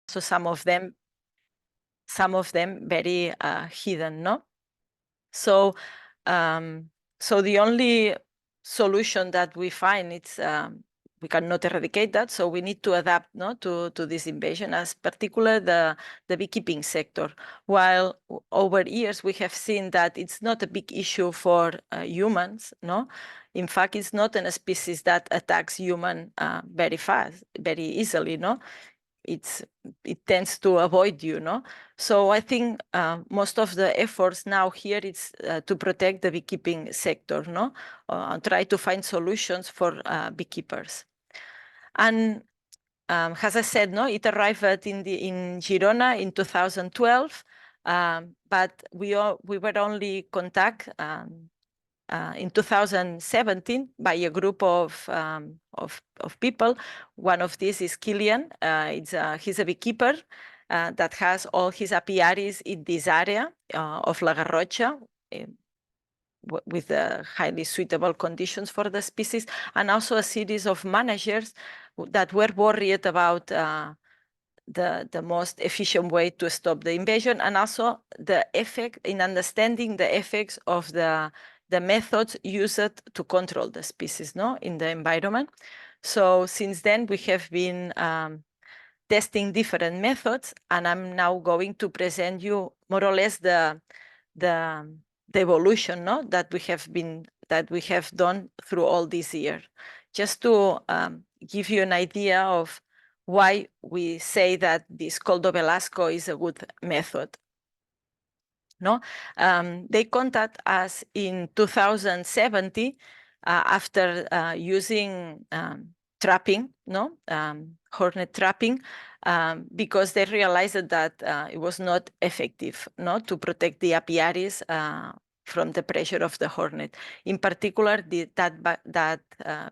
So some of them very hidden, no? So, so the only solution that we find is we cannot eradicate that, so we need to adapt, no, to this invasion, as particularly the beekeeping sector. While over years we have seen that it's not a big issue for humans, no. In fact, it's not a species that attacks human very fast, very easily, no. It tends to avoid you, no? So I think most of the efforts now here is to protect the beekeeping sector, no? And try to find solutions for beekeepers. And as I said, no, it arrived in Girona in 2012, but we were only contacted in 2017 by a group of people. One of these is Kilian. He's a beekeeper that has all his apiaries in this area of La Garrocha, with highly suitable conditions for the species, and also a series of managers that were worried about the most efficient way to stop the invasion, and also the effect in understanding the effects of the methods used to control the species, no, in the environment. So since then we have been testing different methods, and I'm now going to present you more or less the evolution, no, that we have done through all this year, just to give you an idea of why we say that this Coldo Velasco is a good method. No, they contact us in 2017 after using trapping, no, hornet trapping, because they realized that it was not effective, no, to protect the apiaries from the pressure of the hornet. In particular, that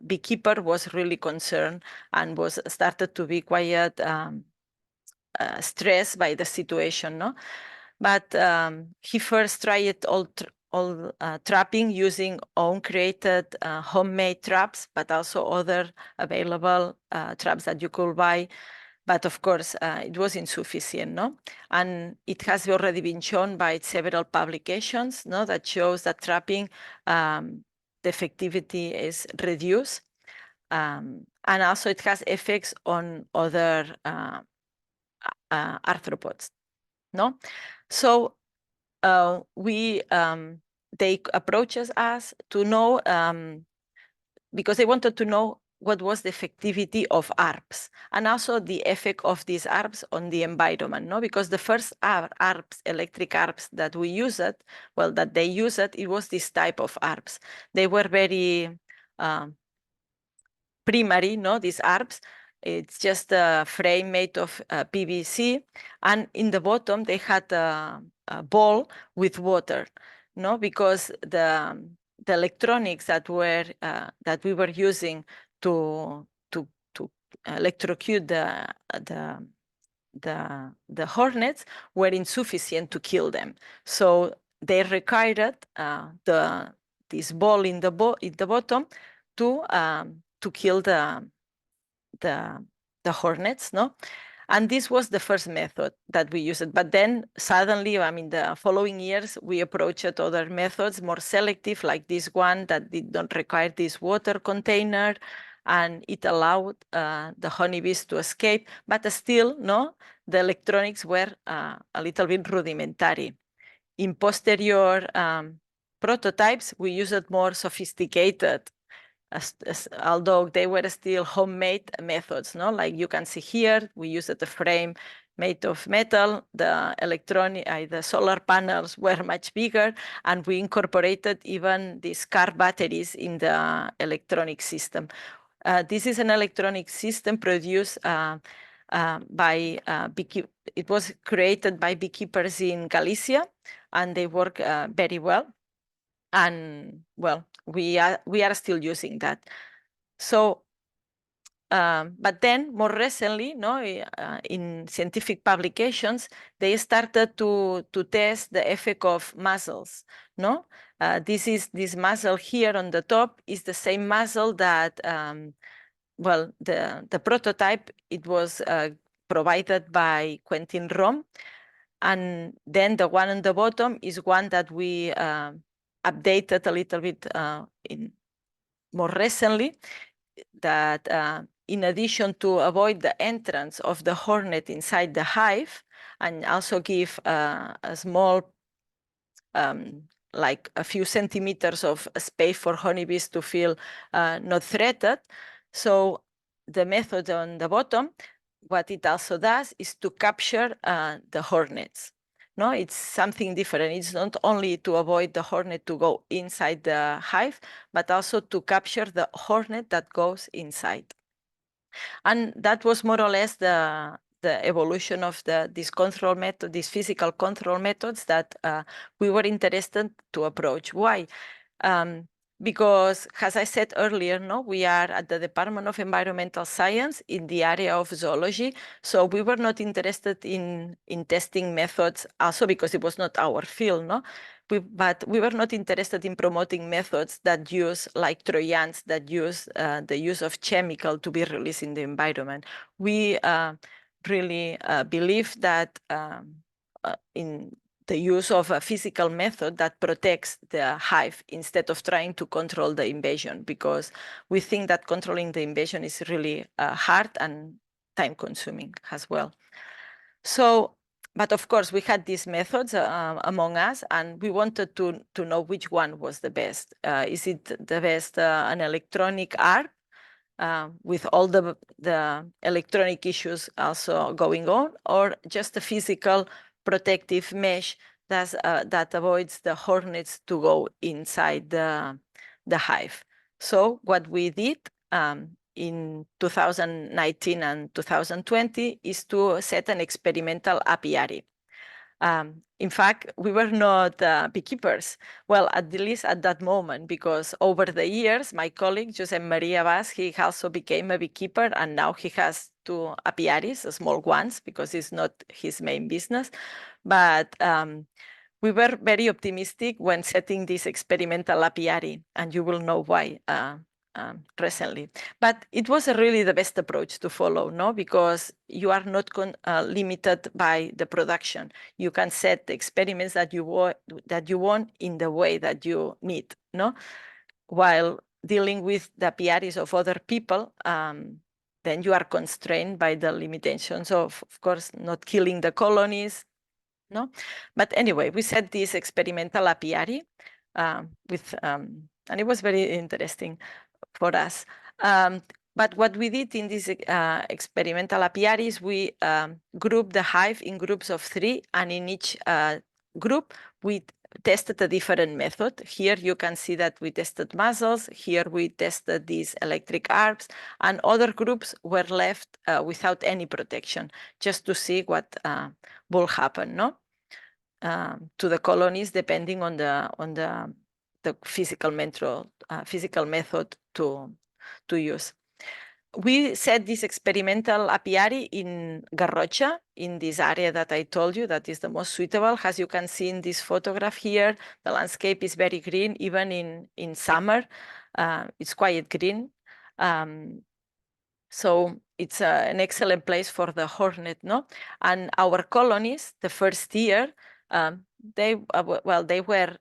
beekeeper was really concerned and started to be quite stressed by the situation, no. But he first tried all trapping using own created homemade traps, but also other available traps that you could buy. But of course, it was insufficient, no? And it has already been shown by several publications, no, that shows that trapping, the effectivity is reduced. And also it has effects on other arthropods, no? So they approaches us to know, because they wanted to know what was the effectivity of ARPs and also the effect of these ARPs on the environment, no? Because the first ARPs, electric ARPs that we used, well, that they used, it was this type of ARPs. They were very primary, no, these ARPs. It's just a frame made of PVC, and in the bottom they had a bowl with water, no, because the electronics that we were using to electrocute the hornets were insufficient to kill them. So they required this ball in the bottom to kill the hornets, no? And this was the first method that we used. But then suddenly, I mean, the following years, we approached other methods, more selective, like this one that did not require this water container, and it allowed the honeybees to escape. But still, no, the electronics were a little bit rudimentary. In posterior prototypes, we used more sophisticated, although they were still homemade methods, no? Like you can see here, we used a frame made of metal. The solar panels were much bigger, and we incorporated even these car batteries in the electronic system. This is an electronic system produced by it was created by beekeepers in Galicia, and they work very well. And well, we are still using that. So, but then more recently, no, in scientific publications, they started to test the effect of muzzles, no? This muzzle here on the top is the same muzzle that, well, the prototype, it was provided by Quentin Rom. And then the one on the bottom is one that we updated a little bit more recently, that in addition to avoid the entrance of the hornet inside the hive and also give a small, like a few centimeters of space for honeybees to feel not threatened. So the method on the bottom, what it also does is to capture the hornets. No, it's something different. It's not only to avoid the hornet to go inside the hive, but also to capture the hornet that goes inside. And that was more or less the evolution of this control method, these physical control methods that we were interested to approach. Why? Because, as I said earlier, no, we are at the Department of Environmental Science in the area of zoology. So we were not interested in testing methods also because it was not our field, no? But we were not interested in promoting methods that use, like Trojans, that use the use of chemical to be released in the environment. We really believe that in the use of a physical method that protects the hive instead of trying to control the invasion, because we think that controlling the invasion is really hard and time-consuming as well. So, but of course, we had these methods among us, and we wanted to know which one was the best. Is it the best an electronic ARP with all the electronic issues also going on, or just a physical protective mesh that avoids the hornets to go inside the hive? So what we did in 2019 and 2020 is to set an experimental apiary. In fact, we were not beekeepers, well, at least at that moment, because over the years, my colleague, Josep Maria Vaz, he also became a beekeeper, and now he has 2 apiaries, small ones, because it's not his main business. But we were very optimistic when setting this experimental apiary, and you will know why recently. But it was really the best approach to follow, no? Because you are not limited by the production. You can set the experiments that you want in the way that you need, no? While dealing with the apiaries of other people, then you are constrained by the limitations of course, not killing the colonies, no? But anyway, we set this experimental apiary and it was very interesting for us. But what we did in this experimental apiary is we grouped the hive in groups of 3, and in each group, we tested a different method. Here you can see that we tested muzzles. Here we tested these electric ARPs, and other groups were left without any protection, just to see what will happen, no? To the colonies, depending on the physical method to use. We set this experimental apiary in Garrotxa, in this area that I told you that is the most suitable. As you can see in this photograph here, the landscape is very green, even in summer. It's quite green. So it's an excellent place for the hornet, no? And our colonies, the first year, they were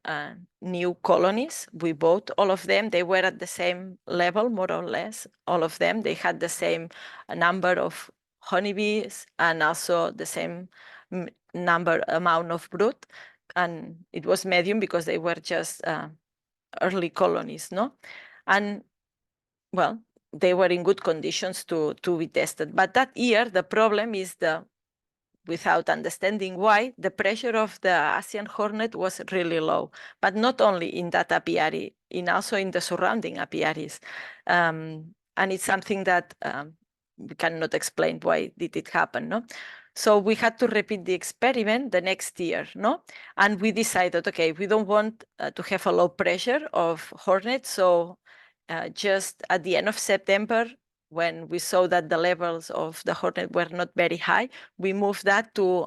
new colonies. We bought all of them. They were at the same level, more or less, all of them. They had the same number of honeybees and also the same amount of brood. And it was medium because they were just early colonies, no? And well, they were in good conditions to be tested. But that year, the problem is without understanding why, the pressure of the Asian hornet was really low, but not only in that apiary, also in the surrounding apiaries. And it's something that we cannot explain why did it happen, no? So we had to repeat the experiment the next year, no? And we decided, okay, we don't want to have a low pressure of hornets, so just at the end of September, when we saw that the levels of the hornet were not very high, we moved that to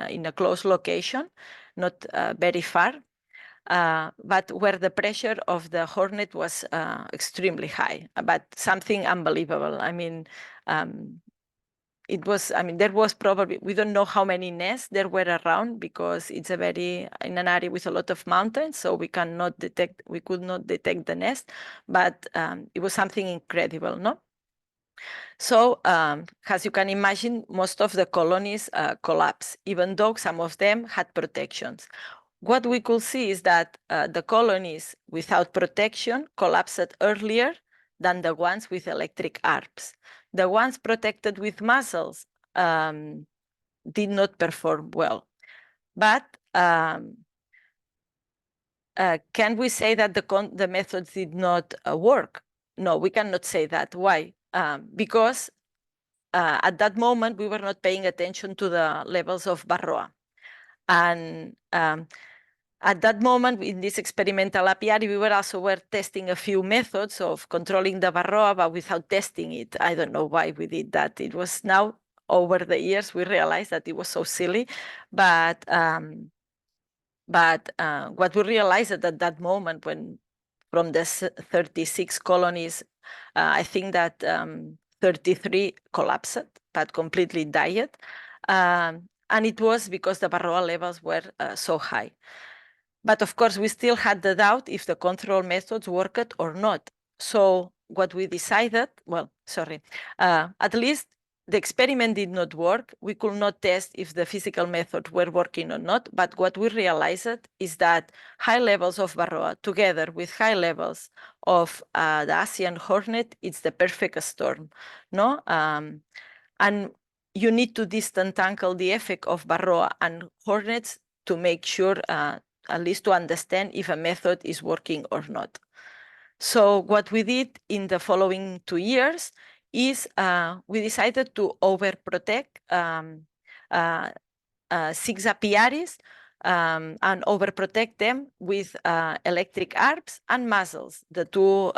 in a close location, not very far, but where the pressure of the hornet was extremely high, but something unbelievable. I mean, it was, I mean, there was probably, we don't know how many nests there were around because it's a very, in an area with a lot of mountains, so we could not detect the nest, but it was something incredible, no? So as you can imagine, most of the colonies collapsed, even though some of them had protections. What we could see is that the colonies without protection collapsed earlier than the ones with electric arcs. The ones protected with mussels did not perform well. But can we say that the methods did not work? No, we cannot say that. Why? Because at that moment, we were not paying attention to the levels of Varroa. And at that moment, in this experimental apiary, we were testing a few methods of controlling the Varroa, but without testing it. I don't know why we did that. It was now, over the years, we realized that it was so silly. But what we realized at that moment, when from the 36 colonies, I think that 33 collapsed, but completely died. And it was because the Varroa levels were so high. But of course, we still had the doubt if the control methods worked or not. So what we decided, at least the experiment did not work. We could not test if the physical methods were working or not. But what we realized is that high levels of Varroa together with high levels of the Asian hornet, it's the perfect storm, no? And you need to disentangle the effect of Varroa and hornets to make sure, at least to understand if a method is working or not. So what we did in the following 2 years is we decided to overprotect 6 apiaries and overprotect them with electric arcs and muzzles, the 2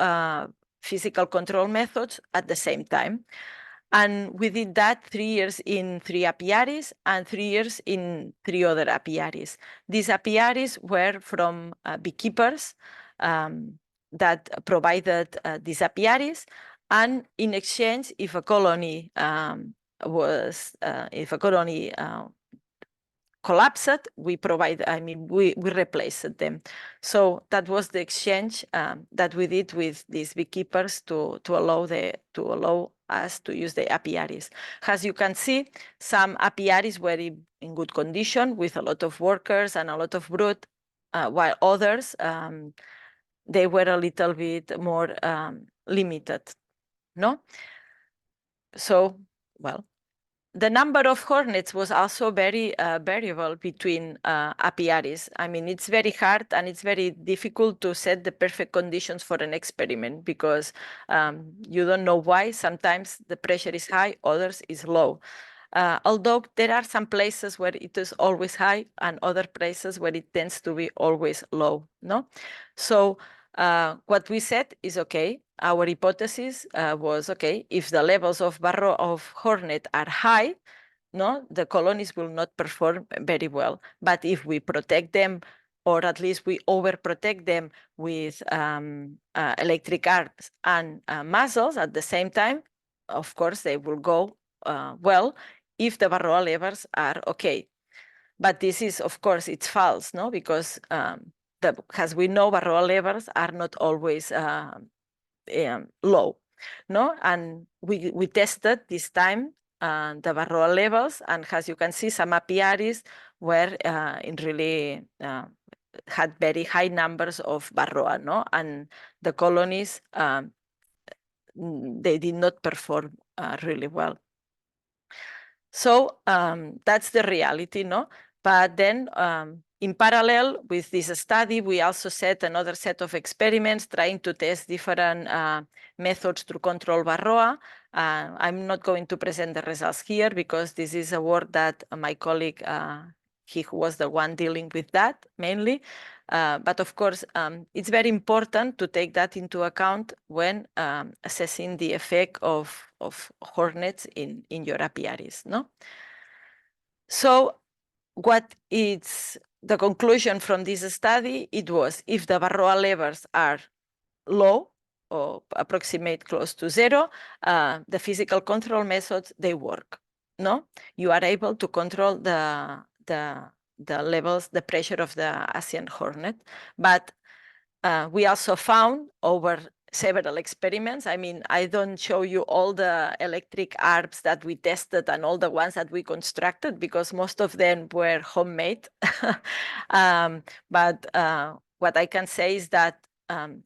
physical control methods at the same time. And we did that 3 years in 3 apiaries and 3 years in 3 other apiaries. These apiaries were from beekeepers that provided these apiaries. And in exchange, if a colony collapsed, we replaced them. So that was the exchange that we did with these beekeepers to allow us to use the apiaries. As you can see, some apiaries were in good condition with a lot of workers and a lot of brood, while others, they were a little bit more limited, no? So, well, the number of hornets was also very variable between apiaries. I mean, it's very hard and it's very difficult to set the perfect conditions for an experiment because you don't know why. Sometimes the pressure is high, others is low. Although there are some places where it is always high and other places where it tends to be always low, no? So what we said is, okay, our hypothesis was, okay, if the levels of hornet are high, no, the colonies will not perform very well. But if we protect them, or at least we overprotect them with electric arcs and muzzles at the same time, of course, they will go well if the Varroa levels are okay. But this is, of course, it's false, no? Because as we know, Varroa levels are not always low, no? And we tested this time the Varroa levels, and as you can see, some apiaries were had very high numbers of Varroa, no? And the colonies, they did not perform really well. So that's the reality, no? But then in parallel with this study, we also set another set of experiments trying to test different methods to control Varroa. I'm not going to present the results here because this is a work that my colleague, he was the one dealing with that mainly. But of course, it's very important to take that into account when assessing the effect of hornets in your apiaries, no? So what is the conclusion from this study? It was if the Varroa levels are low or approximate close to 0, the physical control methods, they work. no, you are able to control the levels, the pressure of the Asian hornet. But we also found over several experiments. I mean, I don't show you all the electric arbs that we tested and all the ones that we constructed because most of them were homemade. But what I can say is that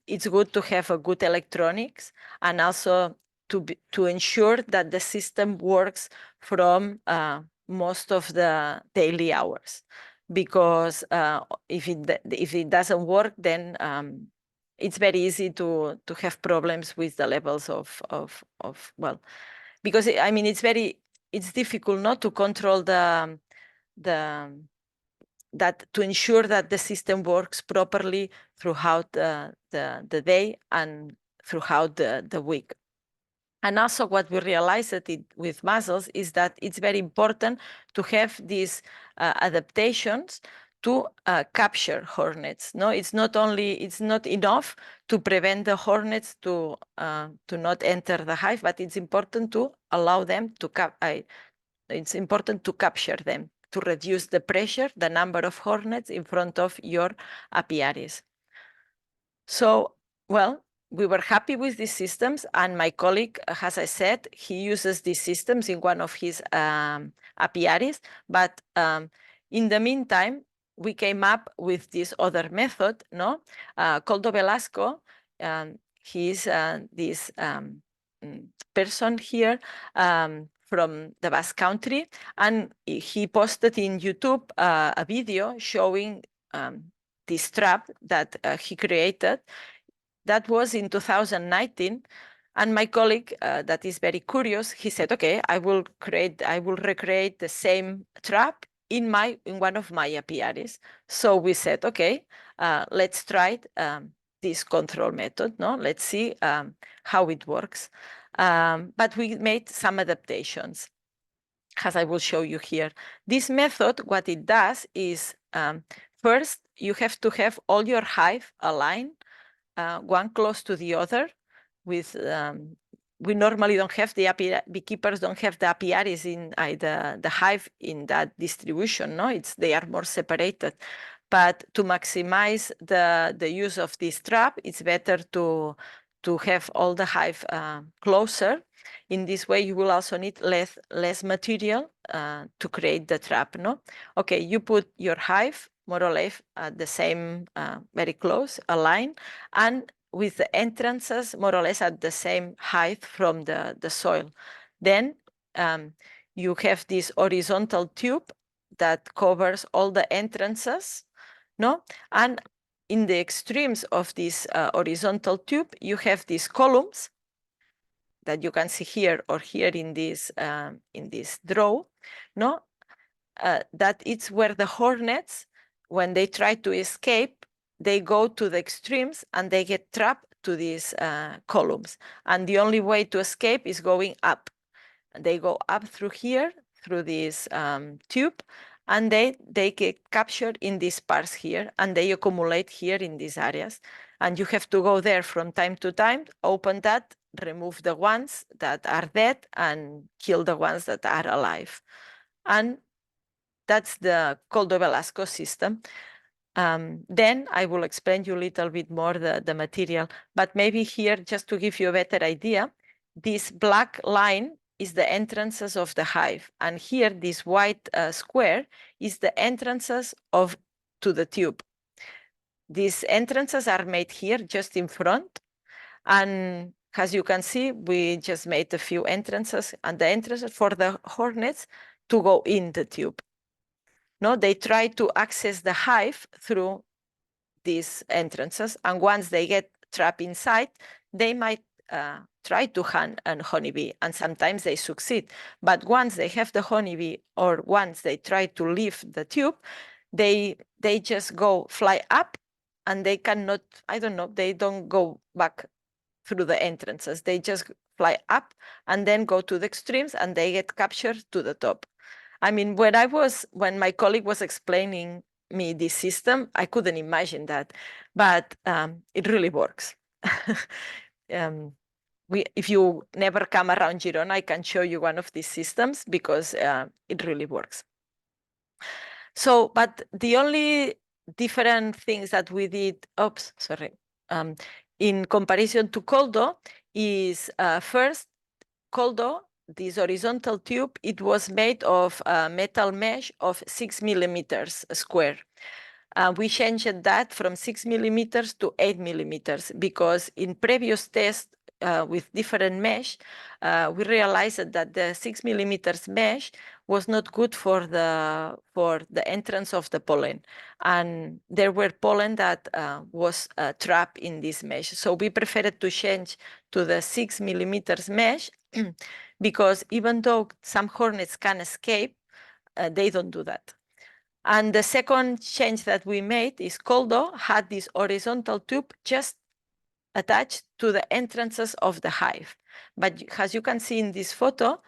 it's good to have a good electronics and also to ensure that the system works from most of the daily hours. Because if it doesn't work, then it's very easy to have problems with the levels of well, because I mean it's difficult not to control that to ensure that the system works properly throughout the day and throughout the week. And also what we realized with mussels is that it's very important to have these adaptations to capture hornets. No, it's not enough to prevent the hornets to not enter the hive, but it's important to allow them to it's important to capture them, to reduce the pressure, the number of hornets in front of your apiaries. So, well, we were happy with these systems, and my colleague, as I said, he uses these systems in one of his apiaries. But in the meantime, we came up with this other method, no? Coldo Velasco, he's this person here from the Basque Country, and he posted in YouTube a video showing this trap that he created. That was in 2019. And my colleague, that is very curious, he said, okay, I will recreate the same trap in one of my apiaries. So we said, okay, let's try this control method. No, let's see how it works. But we made some adaptations, as I will show you here. This method, what it does is, first, you have to have all your hive aligned, one close to the other. With we normally don't have beekeepers don't have the apiaries in the hive in that distribution. No, they are more separated. But to maximize the use of this trap, it's better to have all the hive closer. In this way, you will also need less material to create the trap. No, okay, you put your hive more or less at the same, very close, aligned, and with the entrances more or less at the same height from the soil. Then you have this horizontal tube that covers all the entrances, no? And in the extremes of this horizontal tube, you have these columns that you can see here or here in this draw, no? That it's where the hornets, when they try to escape, they go to the extremes and they get trapped to these columns. And the only way to escape is going up. They go up through here, through this tube, and they get captured in these parts here, and they accumulate here in these areas. And you have to go there from time to time, open that, remove the ones that are dead, and kill the ones that are alive. And that's the Coldo Velasco system. Then I will explain you a little bit more the material, but maybe here, just to give you a better idea, this black line is the entrances of the hive. And here, this white square is the entrances to the tube. These entrances are made here just in front. And as you can see, we just made a few entrances, and the entrances for the hornets to go in the tube. No, they try to access the hive through these entrances, and once they get trapped inside, they might try to hunt a honeybee, and sometimes they succeed. But once they have the honeybee, or once they try to leave the tube, they just fly up, and they cannot, I don't know, they don't go back through the entrances. They just fly up and then go to the extremes, and they get captured to the top. I mean, when my colleague was explaining me this system, I couldn't imagine that, but it really works. if you never come around Girona, I can show you one of these systems because it really works. So, but the only different things that we did, in comparison to Coldo is first, Coldo, this horizontal tube, it was made of metal mesh of 6 millimeters square. We changed that from 6 millimeters to 8 millimeters because in previous tests with different mesh, we realized that the 6 millimeters mesh was not good for the entrance of the pollen. And there were pollen that was trapped in this mesh. So we preferred to change to the 6 millimeters mesh because even though some hornets can escape, they don't do that. And the second change that we made is Coldo had this horizontal tube just attached to the entrances of the hive. But as you can see in this photo,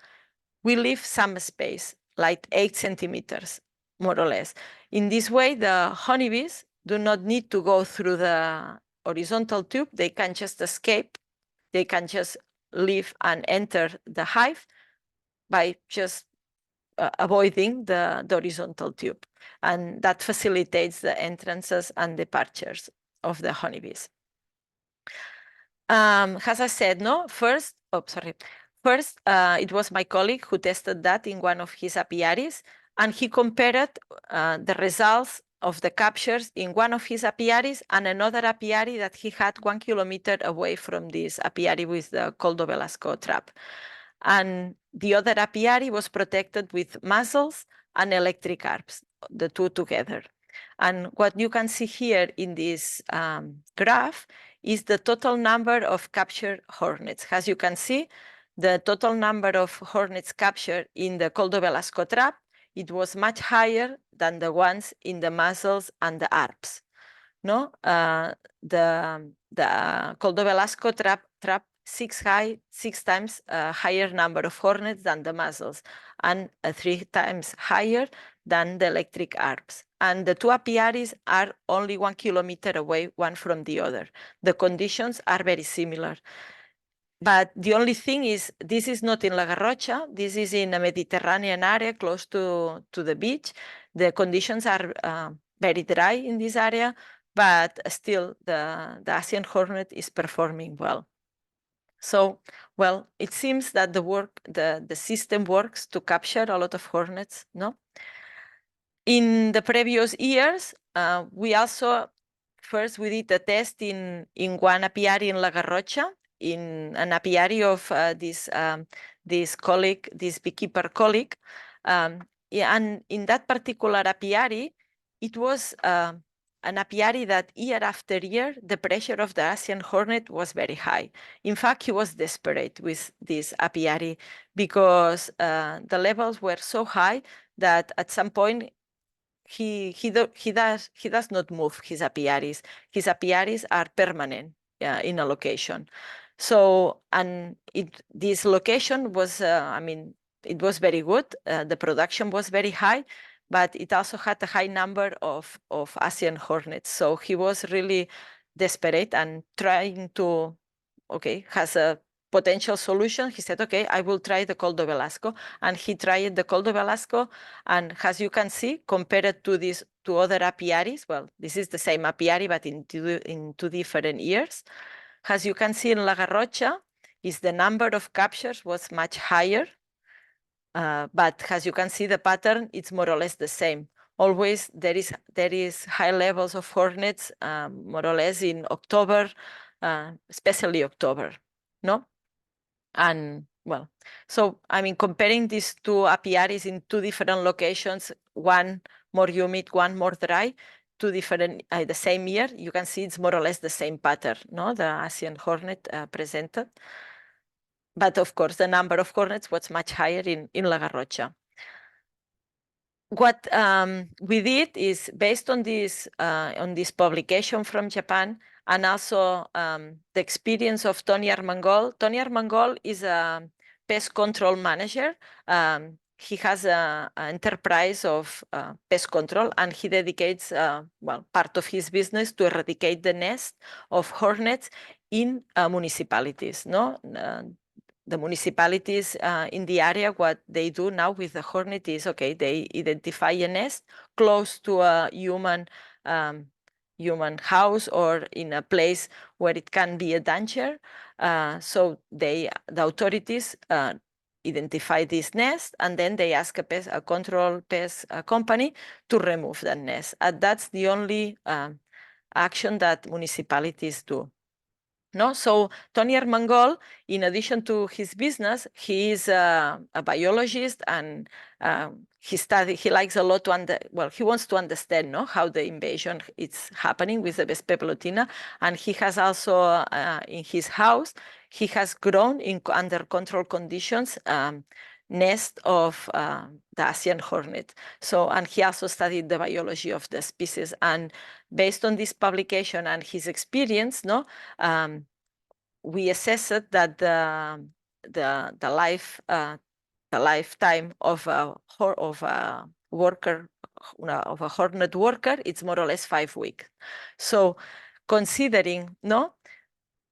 we leave some space, like 8 centimeters, more or less. In this way, the honeybees do not need to go through the horizontal tube. They can just escape. They can just leave and enter the hive by just avoiding the horizontal tube. And that facilitates the entrances and departures of the honeybees. As I said, first, it was my colleague who tested that in one of his apiaries, and he compared the results of the captures in one of his apiaries and another apiary that he had 1 kilometer away from this apiary with the Coldo Velasco trap. And the other apiary was protected with muzzles and electric arcs, the two together. And what you can see here in this graph is the total number of captured hornets. As you can see, the total number of hornets captured in the Coldo Velasco trap, it was much higher than the ones in the muzzles and the arps. No, the Coldo Velasco trap 6 times higher number of hornets than the muzzles, and 3 times higher than the electric arps. And the two apiaries are only 1 kilometer away, one from the other. The conditions are very similar. But the only thing is, this is not in La Garrocha. This is in a Mediterranean area close to the beach. The conditions are very dry in this area, but still the Asian hornet is performing well. So, well, it seems that the system works to capture a lot of hornets, no? In the previous years, we also, first we did a test in one apiary in La Garrocha, in an apiary of this colleague, this beekeeper colleague. Yeah, and in that particular apiary, it was an apiary that year after year, the pressure of the Asian hornet was very high. In fact, he was desperate with this apiary because the levels were so high that at some point he does not move his apiaries. His apiaries are permanent in a location. So, and this location was, it was very good. The production was very high, but it also had a high number of Asian hornets. So he was really desperate and trying to, has a potential solution. He said, okay, I will try the Coldo Velasco. And he tried the Coldo Velasco. And as you can see, compared to these two other apiaries, well, this is the same apiary, but in two different years. As you can see in La Garrocha, is the number of captures was much higher. But as you can see, the pattern, it's more or less the same. Always there is high levels of hornets, more or less in October, especially October, no? And well, so I mean, comparing these two apiaries in two different locations, one more humid, one more dry, two different, the same year, you can see it's more or less the same pattern, no? The Asian hornet presented. But of course, the number of hornets was much higher in La Garrocha. What we did is based on this publication from Japan, and also the experience of Tony Armengol. Tony Armengol is a pest control manager he has an enterprise of pest control, and he dedicates part of his business to eradicate the nest of hornets in municipalities. No, the municipalities in the area, what they do now with the hornet is, okay, they identify a nest close to a human house or in a place where it can be a danger. So the authorities identify this nest, and then they ask a control pest company to remove that nest. That's the only action that municipalities do. No, so Tony Armengol, in addition to his business, he is a biologist, and he likes a lot to he wants to understand, no, how the invasion is happening with the Vespa pelotina, and he has also in his house, he has grown under control conditions nest of the Asian hornet. So, and he also studied the biology of the species, and based on this publication and his experience, no, we assessed that the lifetime of a worker, of a hornet worker, it's more or less 5 weeks. So, considering, no,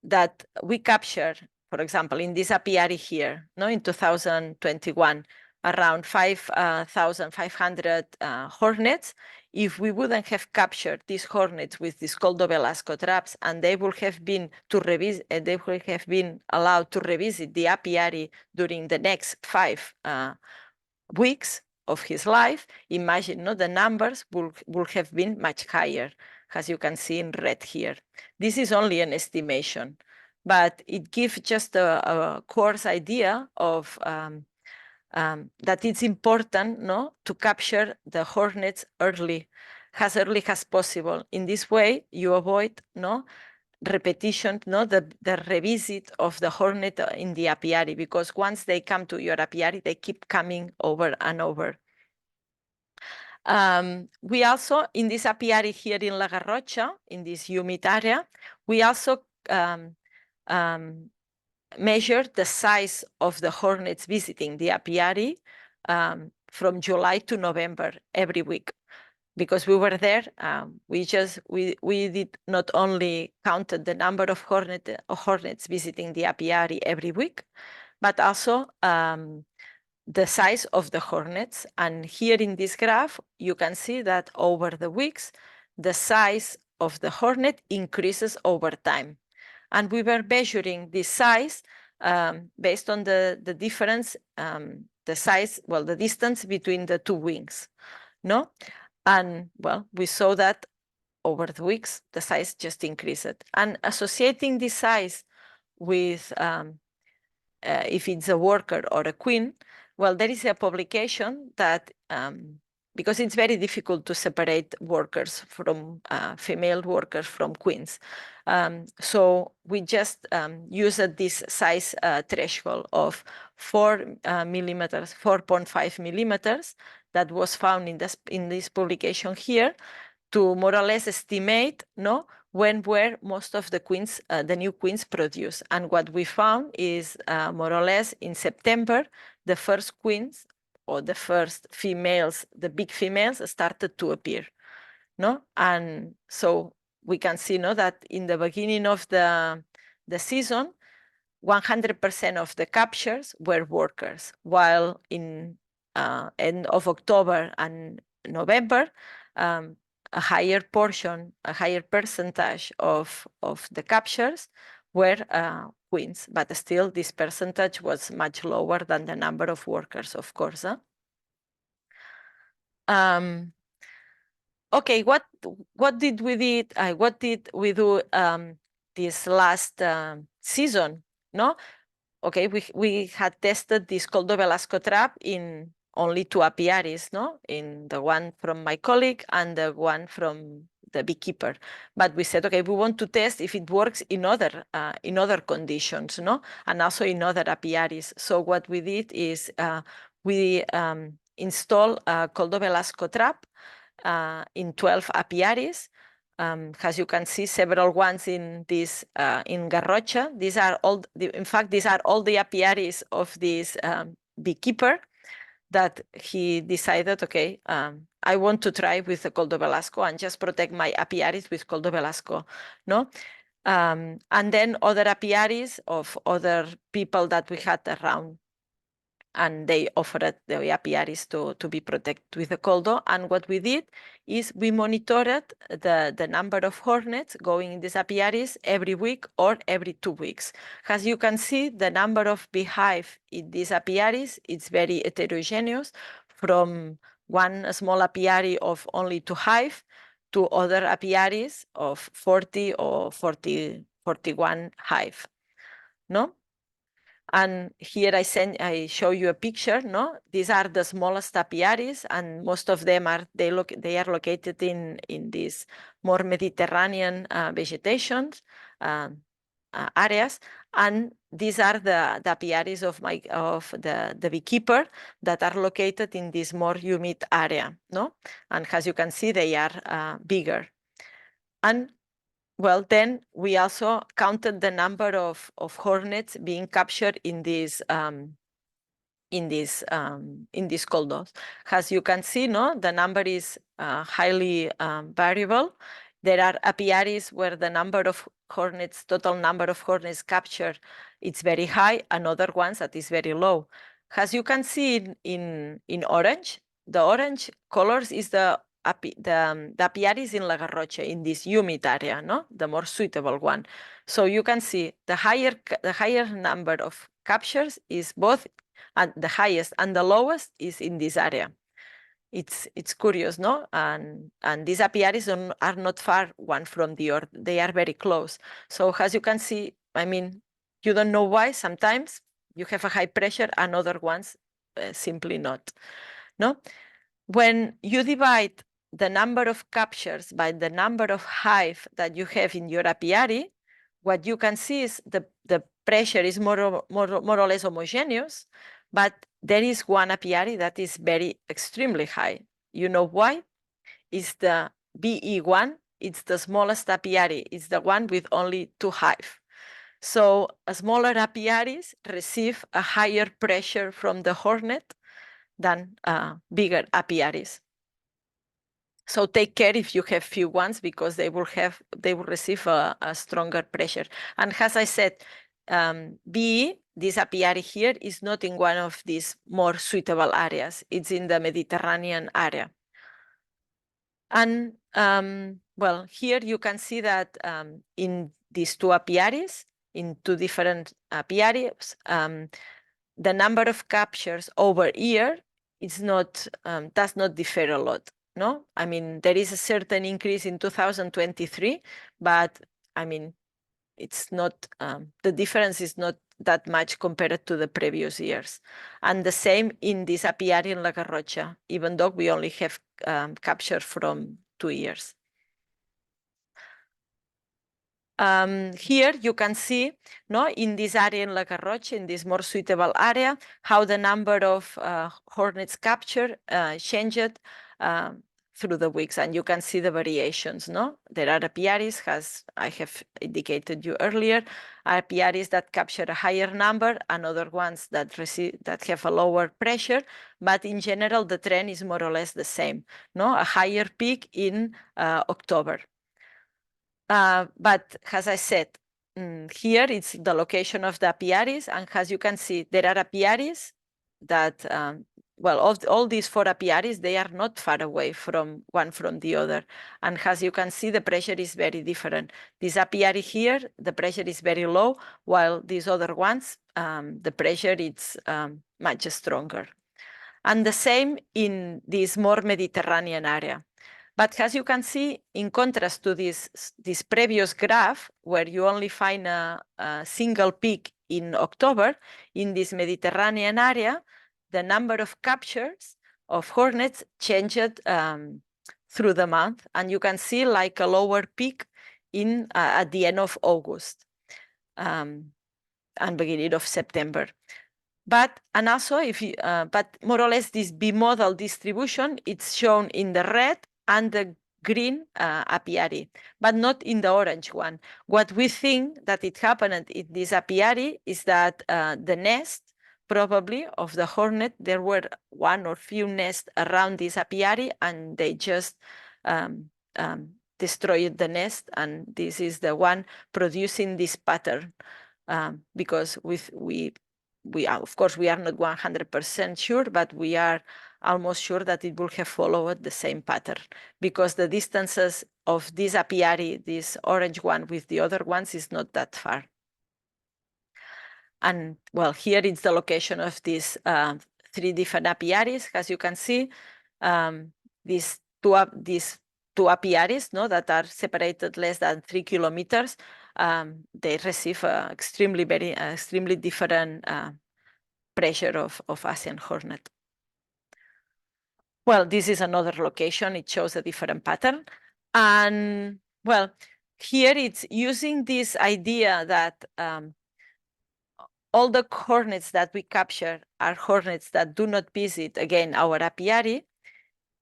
that we capture, for example, in this apiary here, no, in 2021, around 5,500 hornets. If we wouldn't have captured these hornets with these Coldo Velasco traps, and they would have been allowed to revisit the apiary during the next 5 weeks of his life, imagine, no, the numbers would have been much higher, as you can see in red here. This is only an estimation, but it gives just a coarse idea of that it's important, no, to capture the hornets early as possible. In this way, you avoid, no, repetition, no, the revisit of the hornet in the apiary, because once they come to your apiary, they keep coming over and over. We also, in this apiary here in La Garrocha, in this humid area, we also measured the size of the hornets visiting the apiary from July to November every week. Because we were there, we did not only counted the number of hornets visiting the apiary every week, but also the size of the hornets. And here in this graph, you can see that over the weeks, the size of the hornet increases over time. And we were measuring this size based on the difference, the size, well, the distance between the two wings, no? And well, we saw that over the weeks, the size just increased. And associating this size with if it's a worker or a queen, well, there is a publication that, because it's very difficult to separate workers from female workers from queens. So we just used this size threshold of 4 millimeters, 4.5 millimeters, that was found in this publication here, to more or less estimate, no, when were most of the queens, the new queens produced. And what we found is more or less in September, the first queens, or the first females, the big females, started to appear, no? And so we can see, no, that in the beginning of the season, 100% of the captures were workers, while in end of October and November, a higher percentage of the captures were queens, but still this percentage was much lower than the number of workers, of course. Okay, what did we do this last season? No, okay, we had tested this Coldo Velasco trap in only 2 apiaries, no, in the one from my colleague and the one from the beekeeper. But we said, okay, we want to test if it works in other conditions, no, and also in other apiaries. So what we did is we installed a Coldo Velasco trap in 12 apiaries. As you can see, several ones in this in Garrocha. These are all, in fact, these are all the apiaries of this beekeeper. that he decided, okay, I want to try with the Coldo Velasco and just protect my apiaries with Coldo Velasco, no? And then other apiaries of other people that we had around, and they offered the apiaries to be protected with the coldo. And what we did is we monitored the number of hornets going in these apiaries every week or every 2 weeks. As you can see, the number of beehive in these apiaries is very heterogeneous, from one small apiary of only 2 hive to other apiaries of 40 or 41 hive, no? And here I show you a picture, no? These are the smallest apiaries, and most of them are, they are located in these more Mediterranean vegetations areas. And these are the apiaries of the beekeeper that are located in this more humid area, no? And as you can see, they are bigger. And well, then we also counted the number of hornets being captured in these coldos. As you can see, no, the number is highly variable. There are apiaries where the number of hornets, total number of hornets captured, it's very high, and other ones that is very low. As you can see in orange, the orange colors is the apiaries in La Garrocha, in this humid area, no? The more suitable one. So you can see the higher number of captures is both, and the highest and the lowest is in this area. It's curious, no? And these apiaries are not far one from the other. They are very close. So as you can see, I mean, you don't know why. Sometimes you have a high pressure and other ones simply not, no? When you divide the number of captures by the number of hive that you have in your apiary, what you can see is the pressure is more or less homogeneous, but there is one apiary that is very extremely high. You know why? It's the BE1. It's the smallest apiary. It's the one with only 2 hive. So smaller apiaries receive a higher pressure from the hornet than bigger apiaries. So take care if you have few ones, because they will receive a stronger pressure. And as I said, BE, this apiary here, is not in one of these more suitable areas. It's in the Mediterranean area. And well, here you can see that in these 2 apiaries, in 2 different apiaries, the number of captures over year does not differ a lot. No, I mean, there is a certain increase in 2023, but I mean, it's not, the difference is not that much compared to the previous years. And the same in this apiary in La Garrocha, even though we only have captured from 2 years. Here you can see, no, in this area in La Garrocha, in this more suitable area, how the number of hornets captured changed through the weeks, and you can see the variations, no? There are apiaries, as I have indicated you earlier, apiaries that capture a higher number and other ones that have a lower pressure, but in general the trend is more or less the same, no? A higher peak in October. But as I said, here it's the location of the apiaries, and as you can see, there are apiaries that, well, all these 4 apiaries, they are not far away from one from the other. And as you can see, the pressure is very different. This apiary here, the pressure is very low, while these other ones, the pressure is much stronger. And the same in this more Mediterranean area. But as you can see, in contrast to this previous graph, where you only find a single peak in October, in this Mediterranean area, the number of captures of hornets changed through the month. And you can see like a lower peak at the end of August and beginning of September. But more or less this bimodal distribution, it's shown in the red and the green apiary, but not in the orange one. What we think that it happened in this apiary is that the nest probably of the hornet, there were one or few nests around this apiary, and they just destroyed the nest. And this is the one producing this pattern, because we are, of course, we are not 100% sure, but we are almost sure that it will have followed the same pattern, because the distances of this apiary, this orange one with the other ones, is not that far. And well, here is the location of these 3 different apiaries. As you can see, these two apiaries, no, that are separated less than 3 kilometers, they receive extremely different pressure of Asian hornet. Well, this is another location. It shows a different pattern. And well, here it's using this idea that all the hornets that we capture are hornets that do not visit, again, our apiary.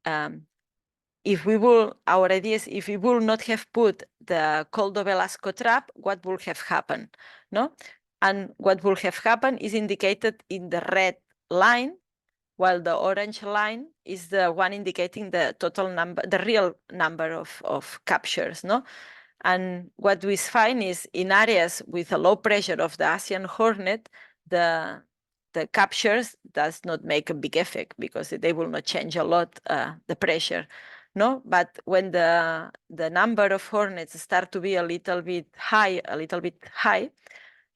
Our idea is, if we will not have put the Coldo Velasco trap, what would have happened? No? And what will have happened is indicated in the red line, while the orange line is the one indicating the total number, the real number of captures. No? And what we find is, in areas with a low pressure of the Asian hornet, the captures does not make a big effect, because they will not change a lot the pressure. No, but when the number of hornets start to be a little bit high,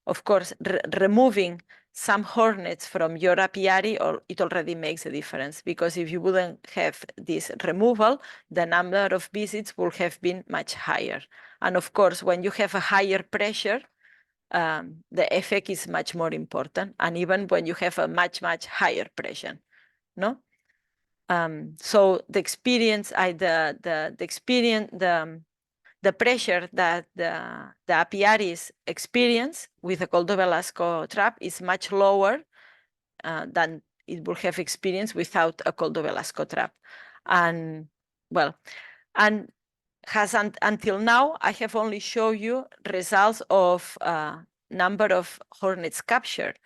of course, removing some hornets from your apiary, it already makes a difference, because if you wouldn't have this removal, the number of visits would have been much higher. And of course, when you have a higher pressure, the effect is much more important. And even when you have a much higher pressure, no? So the experience, the pressure that the apiaries experience with the Coldo Velasco trap is much lower than it would have experienced without a Coldo Velasco trap. And well, and until now, I have only shown you results of number of hornets captured,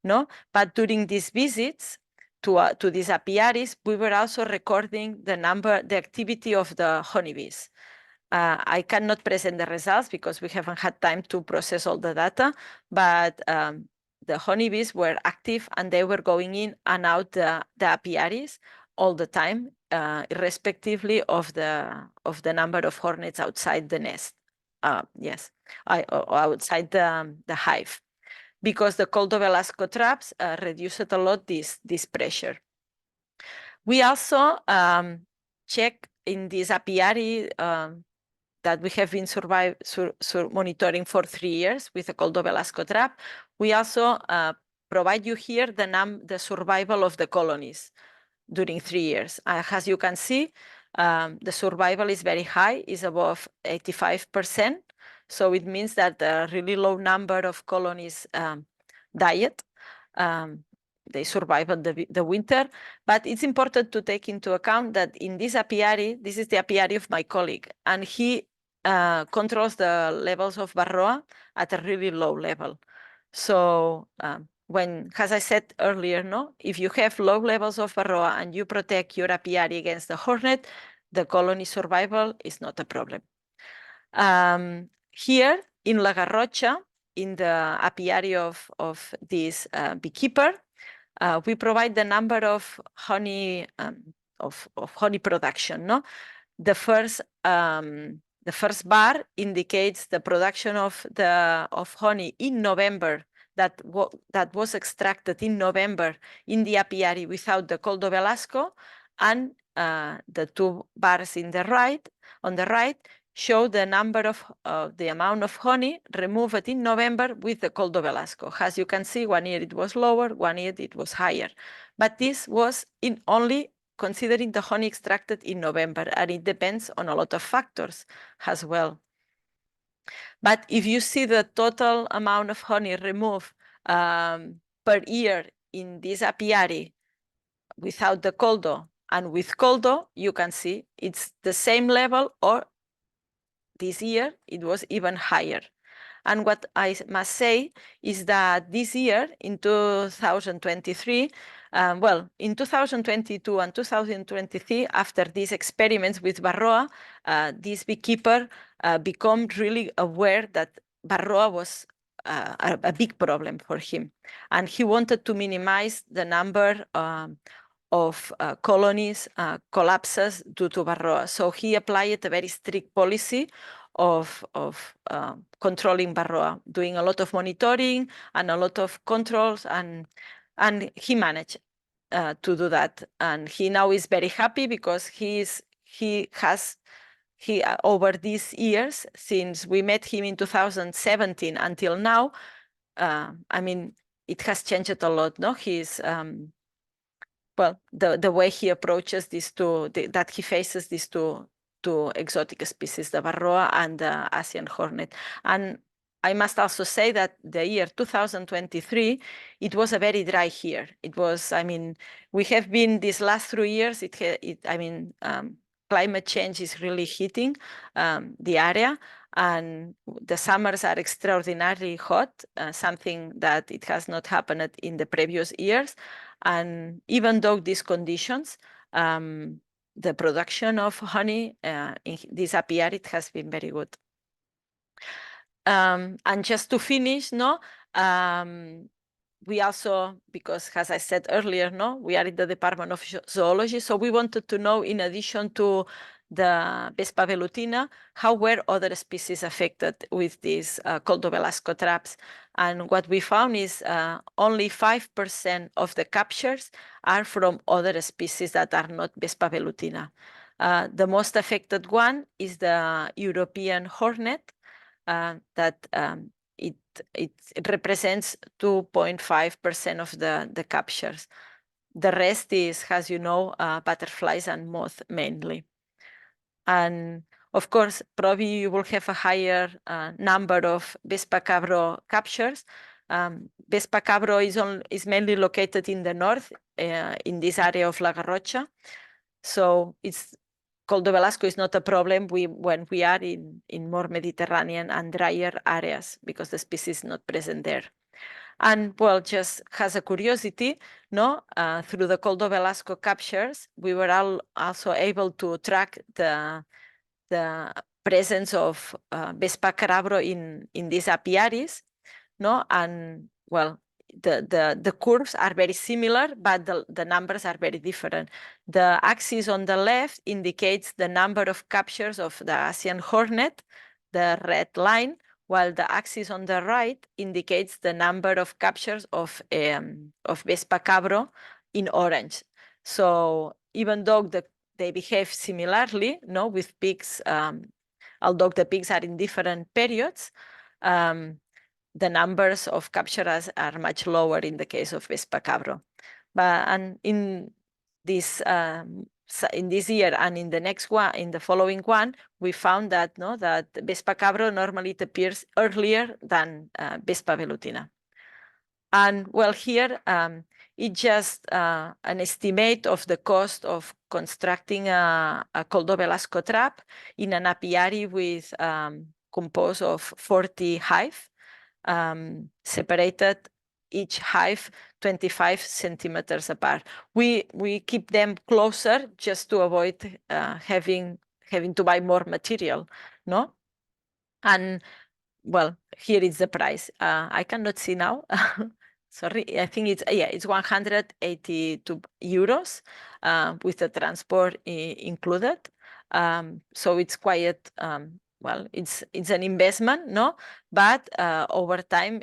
no? But during these visits to these apiaries, we were also recording the activity of the honeybees. I cannot present the results because we haven't had time to process all the data, but the honeybees were active, and they were going in and out the apiaries all the time, irrespectively of the number of hornets outside the nest. Yes, outside the hive, because the Coldo Velasco traps reduced a lot this pressure. We also check in this apiary that we have been monitoring for 3 years with the Coldo Velasco trap. We also provide you here the survival of the colonies during 3 years. As you can see, the survival is very high, is above 85%. So it means that a really low number of colonies died. They survived the winter. But it's important to take into account that in this apiary, this is the apiary of my colleague, and he controls the levels of varroa at a really low level. So as I said earlier, no, if you have low levels of varroa and you protect your apiary against the hornet, the colony survival is not a problem. Here in La Garrocha, in the apiary of this beekeeper, we provide the number of honey honey production. No, the first bar indicates the production of honey in November that was extracted in November in the apiary without the Coldo Velasco, and the 2 bars on the right show the number of the amount of honey removed in November with the Coldo Velasco. As you can see, 1 year it was lower, 1 year it was higher. But this was in only considering the honey extracted in November, and it depends on a lot of factors as well. But if you see the total amount of honey removed per year in this apiary without the Coldo and with Coldo, you can see it's the same level, or this year it was even higher. And what I must say is that this year, in 2023, well, in 2022 and 2023, after these experiments with Varroa, this beekeeper became really aware that Varroa was a big problem for him. And he wanted to minimize the number of colonies collapses due to Varroa. So he applied a very strict policy of controlling Varroa, doing a lot of monitoring and a lot of controls, and he managed to do that. And he now is very happy because over these years, since we met him in 2017 until now, I mean, it has changed a lot, no? He's well, the way he approaches these two, that he faces these two exotic species, the Varroa and the Asian hornet. And I must also say that the year 2023, it was a very dry year. It was, I mean, we have been these last 3 years, climate change is really hitting the area, and the summers are extraordinarily hot, something that it has not happened in the previous years. And even though these conditions, the production of honey in this apiary has been very good. And just to finish, no, we also, because as I said earlier, no, we are in the Department of Zoology, so we wanted to know, in addition to the Vespa velutina, how were other species affected with these Coldo Velasco traps. And what we found is only 5% of the captures are from other species that are not Vespa velutina. The most affected one is the European hornet, that it represents 2.5% of the captures. The rest is, as you know, butterflies and moth mainly. And of course, probably you will have a higher number of Vespa cabro captures. Vespa cabro is mainly located in the north, in this area of La Garrocha. So it's Coldo Velasco is not a problem when we are in more Mediterranean and drier areas, because the species is not present there. And well, just as a curiosity, no, through the Coldo Velasco captures, we were also able to track the presence of Vespa carabro in these apiaries, no, and well, the curves are very similar, but the numbers are very different. The axis on the left indicates the number of captures of the Asian hornet, the red line, while the axis on the right indicates the number of captures of Vespa cabro in orange. So even though they behave similarly, no, with peaks, although the peaks are in different periods, the numbers of captures are much lower in the case of Vespa cabro. And in this year and in the next one, in the following one, we found that that Vespa cabro normally it appears earlier than Vespa velutina. And well, here it's just an estimate of the cost of constructing a Coldo Velasco trap in an apiary with composed of 40 hives, separated each hive 25 centimeters apart. We keep them closer just to avoid having to buy more material, no? And well, here is the price. I cannot see now. Sorry, I think it's 182 euros with the transport included. So it's quite well, it's an investment, no? But over time,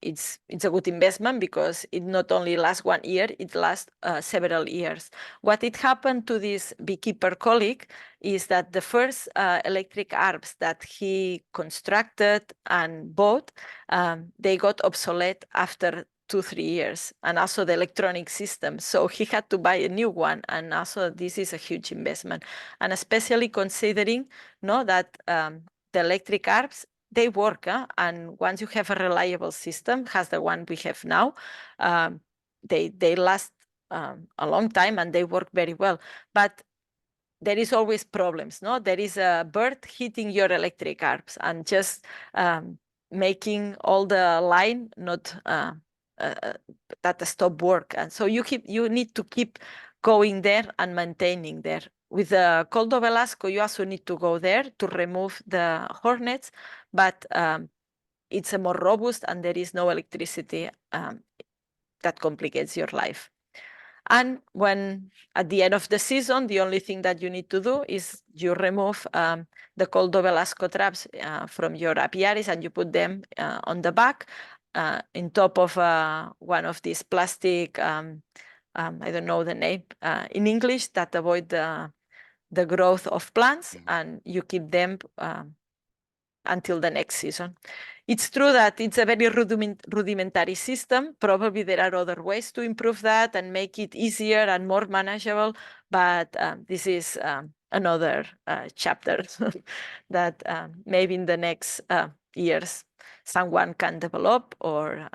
it's a good investment because it not only lasts 1 year, it lasts several years. What it happened to this beekeeper colleague is that the first electric arms that he constructed and bought, they got obsolete after 2-3 years, and also the electronic system. So he had to buy a new one, and also this is a huge investment, and especially considering that the electric arms, they work, and once you have a reliable system, as the one we have now, they last a long time and they work very well. But there is always problems, no? There is a bird hitting your electric arms, and just making all the line not that stop work. And so you need to keep going there and maintaining there. With the Coldo Velasco, you also need to go there to remove the hornets, but it's a more robust and there is no electricity that complicates your life. And when at the end of the season, the only thing that you need to do is you remove the Coldo Velasco traps from your apiaries and you put them on the back in top of one of these plastic, I don't know the name in English, that avoid the growth of plants, and you keep them until the next season. It's true that it's a very rudimentary system. Probably there are other ways to improve that and make it easier and more manageable, but this is another chapter that maybe in the next years someone can develop, or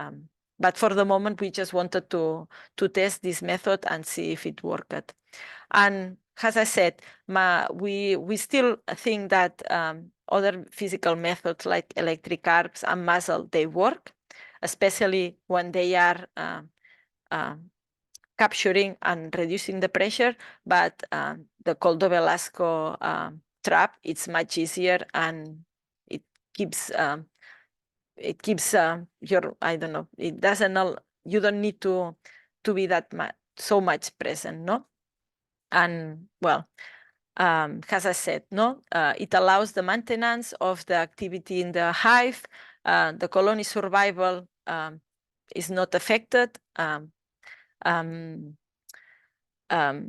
but for the moment we just wanted to test this method and see if it worked. And as I said, we still think that other physical methods like electric arcs and muzzle, they work, especially when they are capturing and reducing the pressure. But the Coldo Velasco trap, it's much easier, and it keeps your, I don't know, it doesn't, you don't need to be that so much present, no? And well, as I said, no, it allows the maintenance of the activity in the hive. The colony survival is not affected,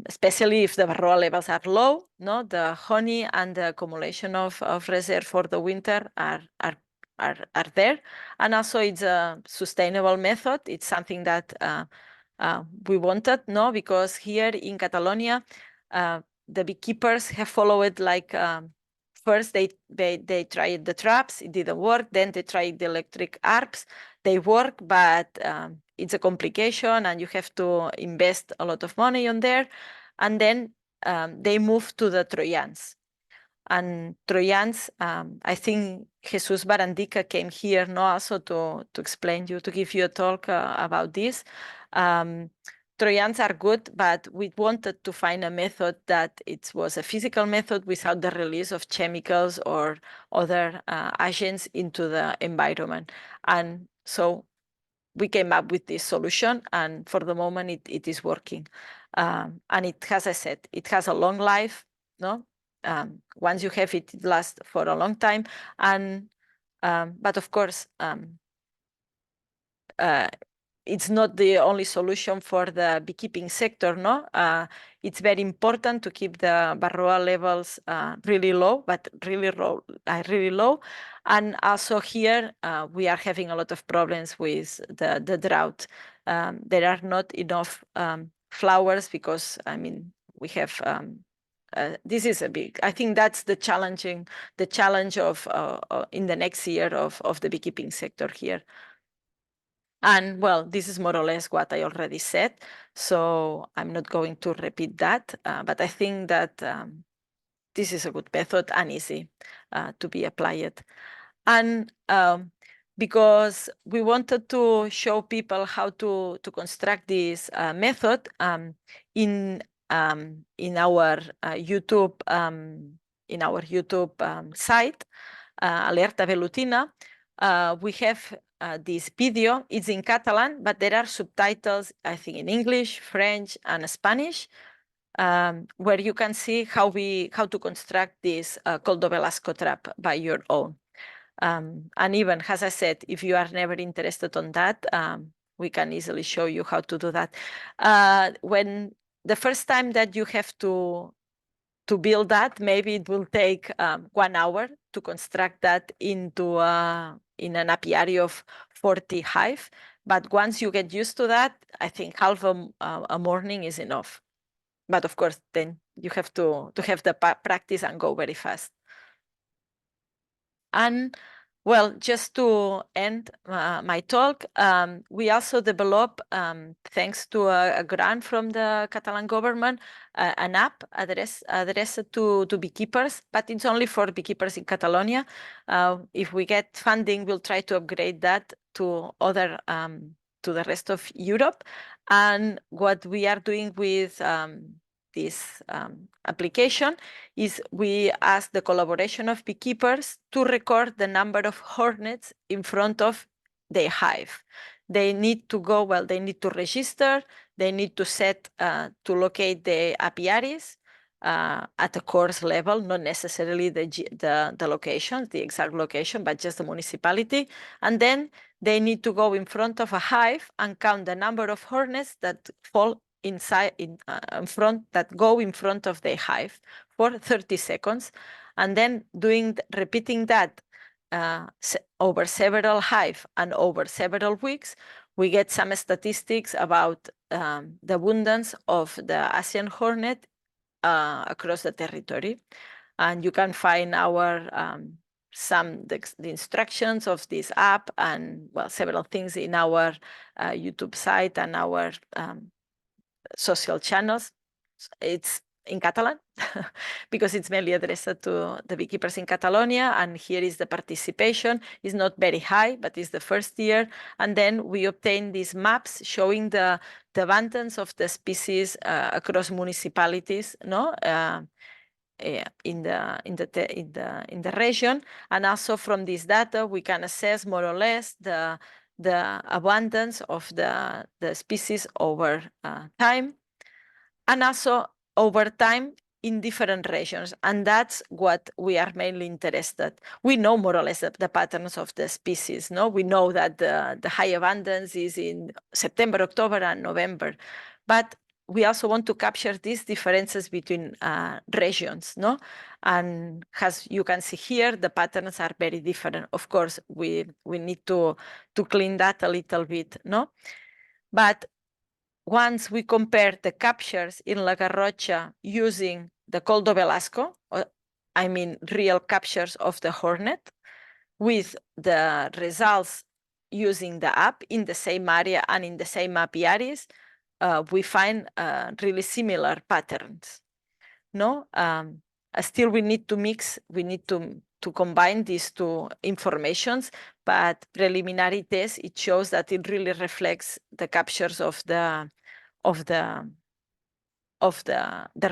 especially if the varroa levels are low. No, the honey and the accumulation of reserve for the winter are there, and also it's a sustainable method. It's something that we wanted, no, because here in Catalonia, the beekeepers have followed like first they tried the traps, it didn't work. Then they tried the electric arcs, they work, but it's a complication and you have to invest a lot of money on there. And then they moved to the Trojans. And Trojans, I think Jesus Barandica came here no, also to explain you, to give you a talk about this. Trojans are good, but we wanted to find a method that it was a physical method without the release of chemicals or other agents into the environment. And so we came up with this solution, and for the moment it is working. And it has, as I said, it has a long life, no? Once you have it, it lasts for a long time. And but of course, it's not the only solution for the beekeeping sector, no? It's very important to keep the varroa levels really low, but really low. And also here, we are having a lot of problems with the drought. There are not enough flowers because, I mean, we have, this is a big, I think that's the challenge of in the next year of the beekeeping sector here. And well, this is more or less what I already said, so I'm not going to repeat that, but I think that this is a good method and easy to be applied. And because we wanted to show people how to construct this method in our YouTube site, Alerta Velutina, we have this video. It's in Catalan, but there are subtitles, I think, in English, French, and Spanish, where you can see how to construct this Coldo Velasco trap by your own. And even, as I said, if you are never interested on that, we can easily show you how to do that. When the first time that you have to build that, maybe it will take 1 hour to construct that into in an apiary of 40 hive. But once you get used to that, I think half a morning is enough. But of course, then you have to have the practice and go very fast. And Well, just to end my talk, we also develop, thanks to a grant from the Catalan government, an app addressed to beekeepers, but it's only for beekeepers in Catalonia. If we get funding, we'll try to upgrade that to other to the rest of Europe. And what we are doing with this application is we ask the collaboration of beekeepers to record the number of hornets in front of their hive. They need to go, well, they need to register, they need to set, to locate the apiaries at a course level, not necessarily the location, the exact location, but just the municipality. And then they need to go in front of a hive and count the number of hornets that fall inside in front, that go in front of the hive for 30 seconds, and then repeating that over several hive and over several weeks, we get some statistics about the abundance of the Asian hornet across the territory. And you can find our the instructions of this app and, well, several things in our YouTube site and our social channels. It's in Catalan because it's mainly addressed to the beekeepers in Catalonia. And here is the participation. It's not very high, but it's the first year. And then we obtain these maps showing the abundance of the species across municipalities, no? In the region. And also from this data, we can assess more or less the abundance of the species over time, and also over time in different regions. And that's what we are mainly interested. We know more or less the patterns of the species. No, we know that the high abundance is in September, October, and November. But we also want to capture these differences between regions, no? And as you can see here, the patterns are very different. Of course, we need to clean that a little bit, no? But once we compare the captures in La Garrocha using the Coldo Velasco, I mean real captures of the hornet, with the results using the app in the same area and in the same apiaries, we find really similar patterns. No, still we need to mix. We need to combine these two informations. But preliminary test, it shows that it really reflects the captures of the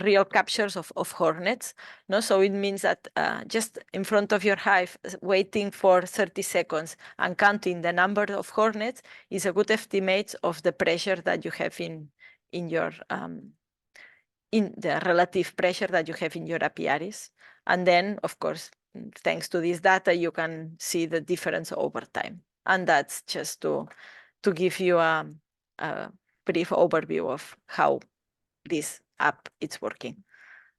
real captures of hornets. No, so it means that just in front of your hive, waiting for 30 seconds and counting the number of hornets is a good estimate of the pressure that you have in your in the relative pressure that you have in your apiaries. And then, of course, thanks to this data, you can see the difference over time. And that's just to give you a brief overview of how this app is working.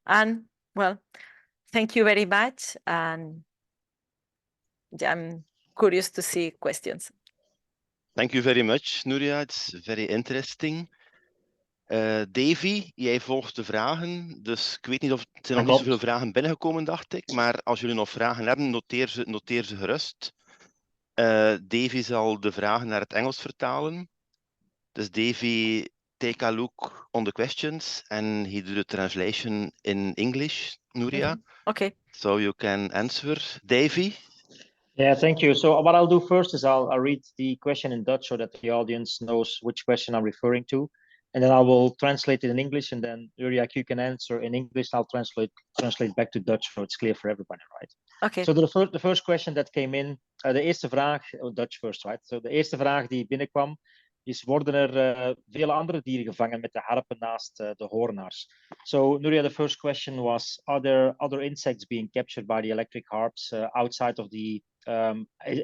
And, well, thank you very much. And I'm curious to see questions. Thank you very much, Nuria. It's very interesting. Davy, jij volgt de vragen, dus ik weet niet of er zijn nog niet zoveel vragen binnengekomen, dacht ik. Maar als jullie nog vragen hebben, noteer ze gerust. Davy zal de vragen naar het Engels vertalen. Dus Davy, take a look on the questions and he do the translation in English, Nuria. Okay. So you can answer. Davy? Yeah, thank you. So what I'll do first is I'll read the question in Dutch so that the audience knows which question I'm referring to. And then I will translate it in English, and then Nuria, you can answer in English. I'll translate back to Dutch so it's clear for everybody, right? Okay. So the first question that came in, de eerste vraag, Dutch first, right? So de eerste vraag die binnenkwam is: worden er vele andere dieren gevangen met de harpen naast de hoornaars? So Nuria, the first question was: are there other insects being captured by the electric harps outside of the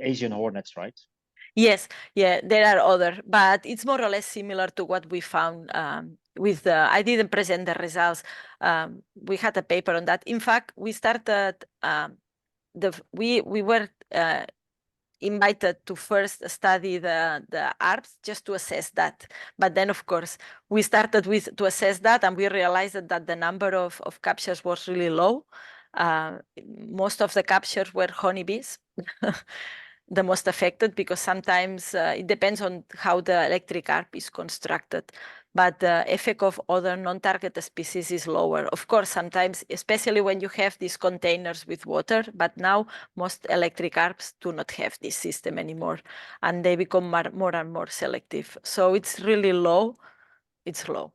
Asian hornets, right? Yes, yeah, there are other, but it's more or less similar to what we found with the, I didn't present the results. We had a paper on that. In fact, we started, we were invited to first study the ARPs just to assess that. But then, of course, we started to assess that, and we realized that the number of captures was really low. Most of the captures were honeybees. the most affected, because sometimes it depends on how the electric harp is constructed. But the effect of other non-target species is lower. Of course, sometimes, especially when you have these containers with water, but now most electric harps do not have this system anymore, and they become more and more selective. So it's really low. It's low.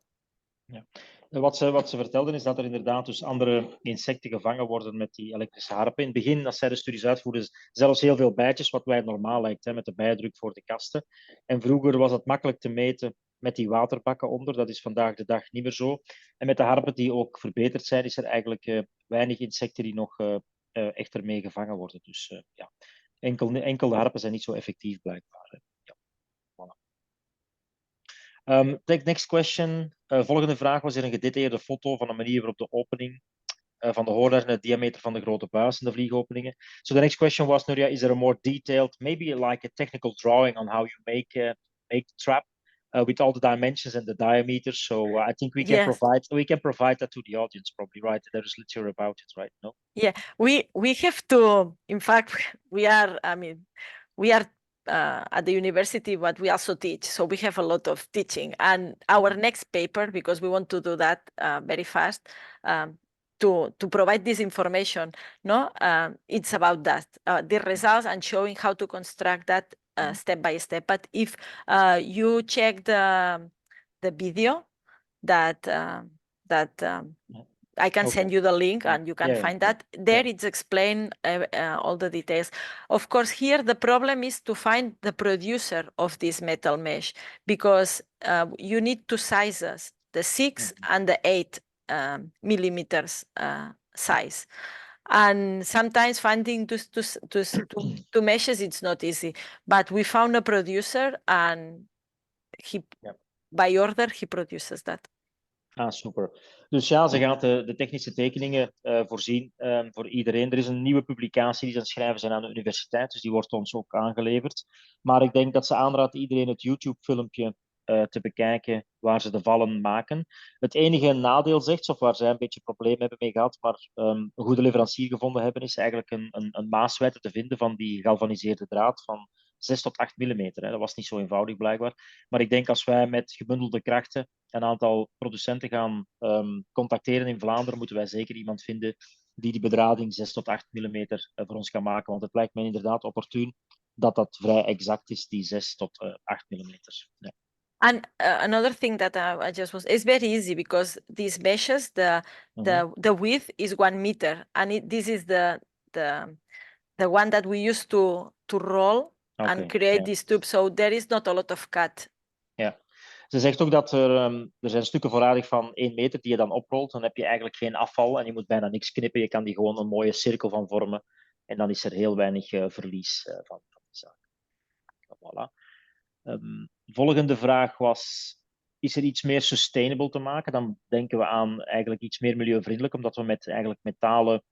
Ja. Wat ze vertelden is dat er inderdaad dus andere insecten gevangen worden met die elektrische harpen. In het begin, als zij de studies uitvoerden, zelfs heel veel bijtjes, wat wij normaal lijkt, hè, met de bijdruk voor de kasten. En vroeger was het makkelijk te meten met die waterbakken onder. Dat is vandaag de dag niet meer zo. En met de harpen die ook verbeterd zijn, is er eigenlijk weinig insecten die nog echt ermee gevangen worden. Dus ja, enkel de harpen zijn niet zo effectief blijkbaar. Hè. Ja. Voilà. Next question. Volgende vraag: was er een gedetailleerde foto van de manier waarop de opening van de hoornaar en het diameter van de grote buis in de vliegopeningen? So the next question was, Nuria, is there a more detailed, maybe like a technical drawing on how you make the trap with all the dimensions and the diameters? So I think we can provide that to the audience, probably, right? There is literature about it, right? No? Yeah, we have to. In fact, we are at the university, but we also teach. So we have a lot of teaching. And our next paper, because we want to do that very fast, to provide this information, no, it's about that, the results and showing how to construct that step by step. But if you check the video that I can send you the link and you can find that. There it's explained all the details. Of course, here the problem is to find the producer of this metal mesh, because you need two sizes, the 6 and the 8 millimeters size. And sometimes finding two meshes, it's not easy. But we found a producer and he, by order, he produces that. Ah, super. Dus ja, ze gaat de technische tekeningen voorzien voor iedereen. Er is een nieuwe publicatie die ze aan het schrijven zijn aan de universiteit, dus die wordt ons ook aangeleverd. Maar ik denk dat ze aanraadt iedereen het YouTube-filmpje te bekijken waar ze de vallen maken. Het enige nadeel, zegt ze, of waar zij een beetje problemen hebben mee gehad, maar een goede leverancier gevonden hebben, is eigenlijk een maaswijte te vinden van die galvaniseerde draad van 6 tot 8 millimeter. Hè. Dat was niet zo eenvoudig blijkbaar. Maar ik denk als wij met gebundelde krachten een aantal producenten gaan contacteren in Vlaanderen, moeten wij zeker iemand vinden die bedrading 6 tot 8 millimeter voor ons kan maken. Want het lijkt mij inderdaad opportun dat dat vrij exact is, die 6 tot 8 millimeter. Ja. And another thing that I just was, it's very easy because these meshes, the width is 1 meter, and this is the one that we use to roll and create this tube. So there is not a lot of cut. Ja. Ze zegt ook dat er zijn stukken voorradig van 1 meter die je dan oprolt. Dan heb je eigenlijk geen afval en je moet bijna niks knippen. Je kan die gewoon een mooie cirkel van vormen. En dan is er heel weinig verlies van de zaak. Voilà. Volgende vraag was: is er iets meer sustainable te maken? Dan denken we aan eigenlijk iets meer milieuvriendelijk, omdat we met eigenlijk metalen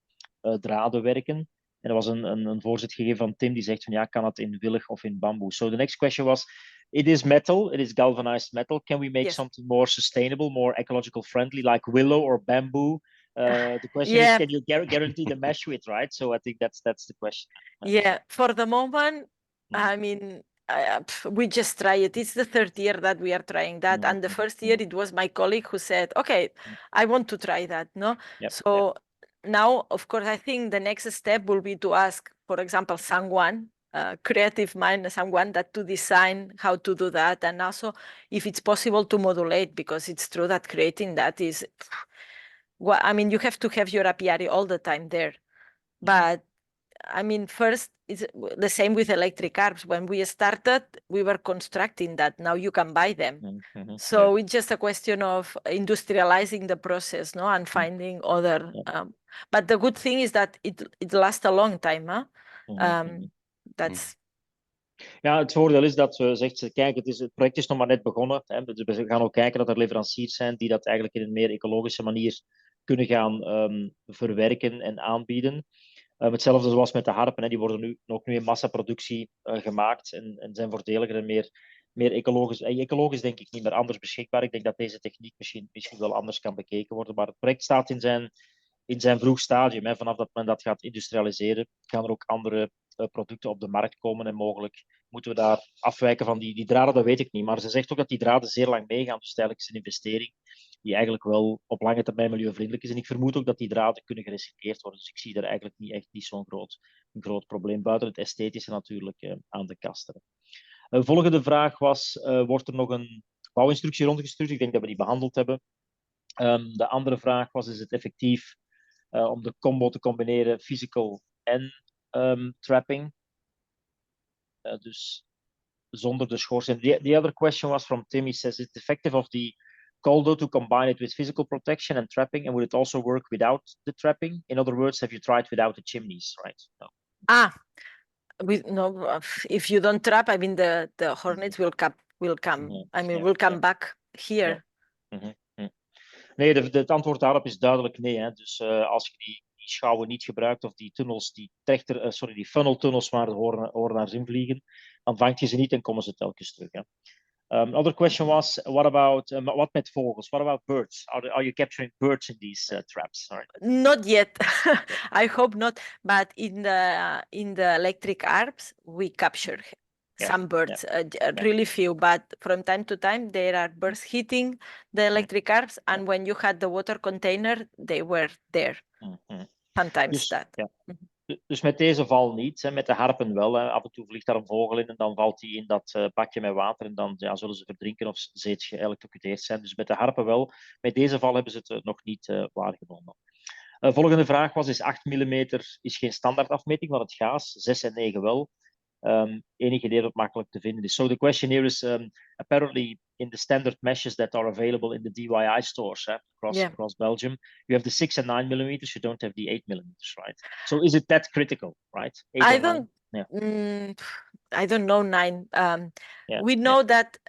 draden werken. En er was een voorzet gegeven van Tim die zegt van ja, kan het in willig of in bamboe? So the next question was: it is metal, it is galvanized metal. Can we make something more sustainable, more ecological friendly, like willow or bamboo? The question is, can you guarantee the mesh width, right? So I think that's the question. Yeah, for the moment, I mean, we just try it. It's the 3rd year that we are trying that. And the first year it was my colleague who said, okay, I want to try that. No? So now, of course, I think the next step will be to ask, for example, someone, creative mind, someone that to design how to do that. And also if it's possible to modulate, because it's true that creating that is, well, I mean, you have to have your apiary all the time there. But I mean, first, it's the same with electric harps. When we started, we were constructing that. Now you can buy them. So it's just a question of industrializing the process, no, and finding other. But the good thing is that it lasts a long time. Huh? That's. Ja, het voordeel is dat zegt ze, kijk, het project is nog maar net begonnen. Hè. We gaan ook kijken dat er leveranciers zijn die dat eigenlijk in een meer ecologische manier kunnen gaan verwerken en aanbieden. Hetzelfde zoals met de harpen, hè. Die worden nu in massaproductie gemaakt en zijn voordeliger en meer ecologisch. Ecologisch denk ik niet meer anders beschikbaar. Ik denk dat deze techniek misschien wel anders kan bekeken worden. Maar het project staat in zijn vroeg stadium. Hè. Vanaf dat men dat gaat industrialiseren, gaan er ook andere producten op de markt komen en mogelijk moeten we daar afwijken van die draden, dat weet ik niet. Maar ze zegt ook dat die draden zeer lang meegaan, dus eigenlijk is het een investering die eigenlijk wel op lange termijn milieuvriendelijk is. En ik vermoed ook dat die draden kunnen gerecycleerd worden, dus ik zie daar eigenlijk niet zo'n groot probleem, buiten het esthetische natuurlijk aan de kasten. Volgende vraag was, wordt er nog een bouwinstructie rondgestuurd? Ik denk dat we die behandeld hebben. De andere vraag was, is het effectief om de combo te combineren, physical en trapping? Dus zonder de schoorsteen. The other question was from Tim. He says, it's effective of the coldo to combine it with physical protection and trapping, and would it also work without the trapping? In other words, have you tried without the chimneys, right? No. No, if you don't trap, I mean the hornets will come. Will come back here. Nee, het antwoord daarop is duidelijk nee. Hè. Dus als je die schouwen niet gebruikt of die tunnels, die funneltunnels waar de hoornaars in vliegen, dan vangt je ze niet en komen ze telkens terug. Hè. Another question was, wat met vogels? What about birds? Are you capturing birds in these traps? Sorry. Not yet. I hope not. But in the electric arcs, we capture some birds, really few. But from time to time, there are birds hitting the electric arcs, and when you had the water container, they were there. Sometimes that. Dus met deze val niet, hè. Met de harpen wel. Hè. Af en toe vliegt daar een vogel in en dan valt die in dat bakje met water en dan zullen ze verdrinken of ze geëlectrocuteerd zijn. Dus met de harpen wel. Met deze val hebben ze het nog niet waargenomen. Volgende vraag was, is 8 mm is geen standaard afmeting van het gaas, 6 en 9 wel. Enige idee dat makkelijk te vinden is. So the question here is, apparently in the standard meshes that are available in the DIY stores across Belgium, you have the 6 and 9 mm, you don't have the 8 mm, right? So is it that critical, right? I don't know 9. We know that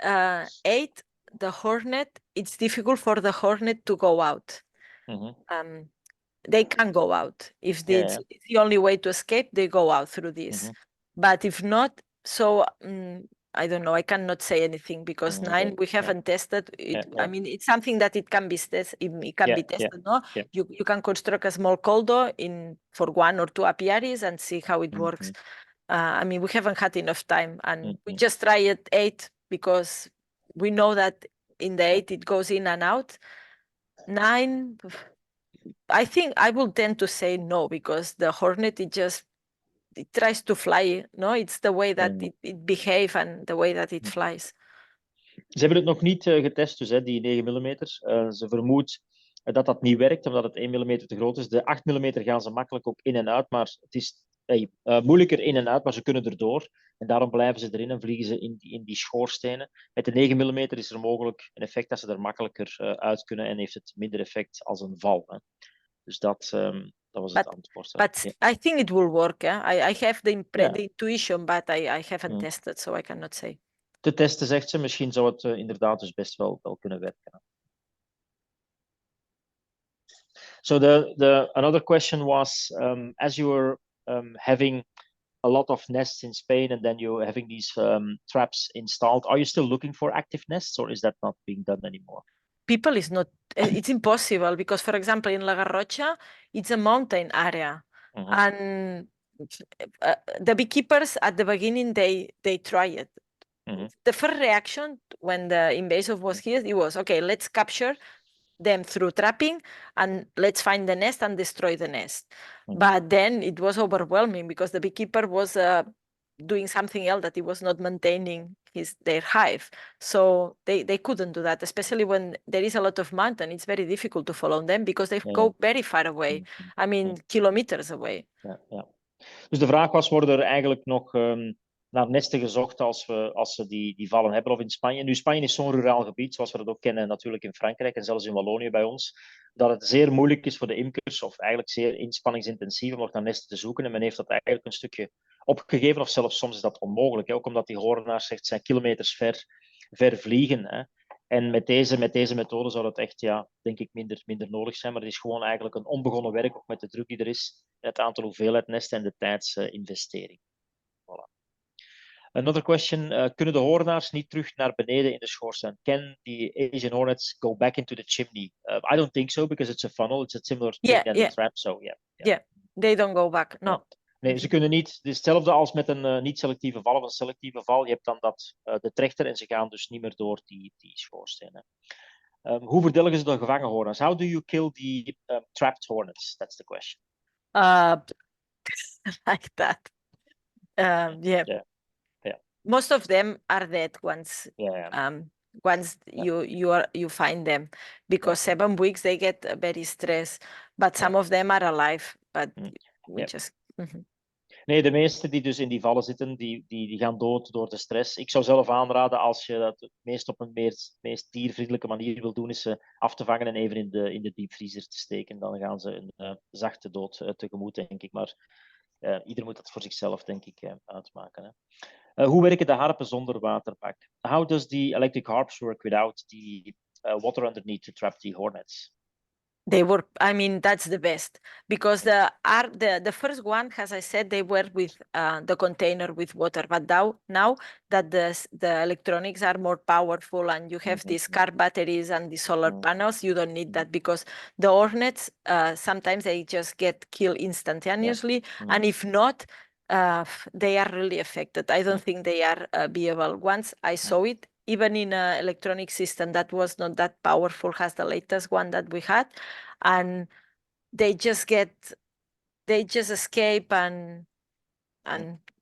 8, the hornet, it's difficult for the hornet to go out. They can go out. If it's the only way to escape, they go out through this. But if not, so I don't know. I cannot say anything because 9 we haven't tested it. I mean, it's something that it can be tested. It can be tested. No, you can construct a small coldo for 1 or 2 apiaries and see how it works. I mean, we haven't had enough time, and we just try it 8 because we know that in the 8 it goes in and out. 9, I think I will tend to say no because the hornet it tries to fly. No, it's the way that it behaves and the way that it flies. Ze hebben het nog niet getest, dus die 9 mm. Ze vermoedt dat niet werkt, omdat het 1 mm te groot is. De 8 mm gaan ze makkelijk ook in en uit, maar het is moeilijker in en uit, maar ze kunnen erdoor. En daarom blijven ze erin en vliegen ze in die schoorstenen. Met de 9 mm is er mogelijk een effect dat ze er makkelijker uit kunnen en heeft het minder effect als een val. Hè. Dus dat was het antwoord. But I think it will work. I have the intuition, but I haven't tested, so I cannot say. Te testen, zegt ze. Misschien zou het inderdaad dus best wel kunnen werken. So another question was, as you were having a lot of nests in Spain and then you're having these traps installed, are you still looking for active nests or is that not being done anymore? People is not, it's impossible because, for example, in La Garrocha, it's a mountain area. And the beekeepers at the beginning, they try it. The first reaction when the invasive was here, it was, okay, let's capture them through trapping and let's find the nest and destroy the nest. But then it was overwhelming because the beekeeper was doing something else, that he was not maintaining their hive. So they couldn't do that, especially when there is a lot of mountain. It's very difficult to follow them because they go very far away. I mean, kilometers away. Dus de vraag was, worden er eigenlijk nog naar nesten gezocht als ze die vallen hebben, of in Spanje? Nu, Spanje is zo'n ruraal gebied, zoals we dat ook kennen natuurlijk in Frankrijk en zelfs in Wallonië bij ons, dat het zeer moeilijk is voor de imkers, of eigenlijk zeer inspanningsintensief om nog naar nesten te zoeken. En men heeft dat eigenlijk een stukje opgegeven, of zelfs soms is dat onmogelijk. Hè? Ook omdat die hoornaars echt zijn kilometers ver vliegen. Hè? En met deze methode zou dat echt, denk ik, minder nodig zijn. Maar het is gewoon eigenlijk een onbegonnen werk, ook met de druk die er is, het aantal hoeveelheid nesten en de tijdsinvestering. Voilà. Another question, kunnen de hoornaars niet terug naar beneden in de schoorsteen? Can the Asian hornets go back into the chimney? I don't think so, because it's a funnel. It's a similar thing than the trap. So, yeah, they don't go back, no. Nee, ze kunnen niet. Het is hetzelfde als met een niet-selectieve val of een selectieve val. Je hebt dan de trechter en ze gaan dus niet meer door die schoorsteen. Hoe verdedigen ze de gevangen hoornaars? How do you kill the trapped hornets? That's the question. Like that. Yeah. Yeah. Most of them are dead once. Yeah. Once you find them, because 7 weeks they get very stressed. But some of them are alive. But we just. Nee, de meesten die dus in die vallen zitten, die gaan dood door de stress. Ik zou zelf aanraden, als je dat meest op een meest diervriendelijke manier wil doen, is ze af te vangen en even in de diepvriezer te steken. Dan gaan ze een zachte dood tegemoet, denk ik. Maar ieder moet dat voor zichzelf, denk ik, uitmaken. Hè. Hoe werken de harpen zonder waterbak? How does the electric harps work without the water underneath to trap the hornets? They were, I mean, that's the best, because the first one, as I said, they were with the container with water. But now that the electronics are more powerful and you have these car batteries and the solar panels, you don't need that, because the hornets, sometimes they just get killed instantaneously. And if not, they are really affected. I don't think they are viable. Once I saw it, even in an electronic system that was not that powerful as the latest one that we had, and they just escape and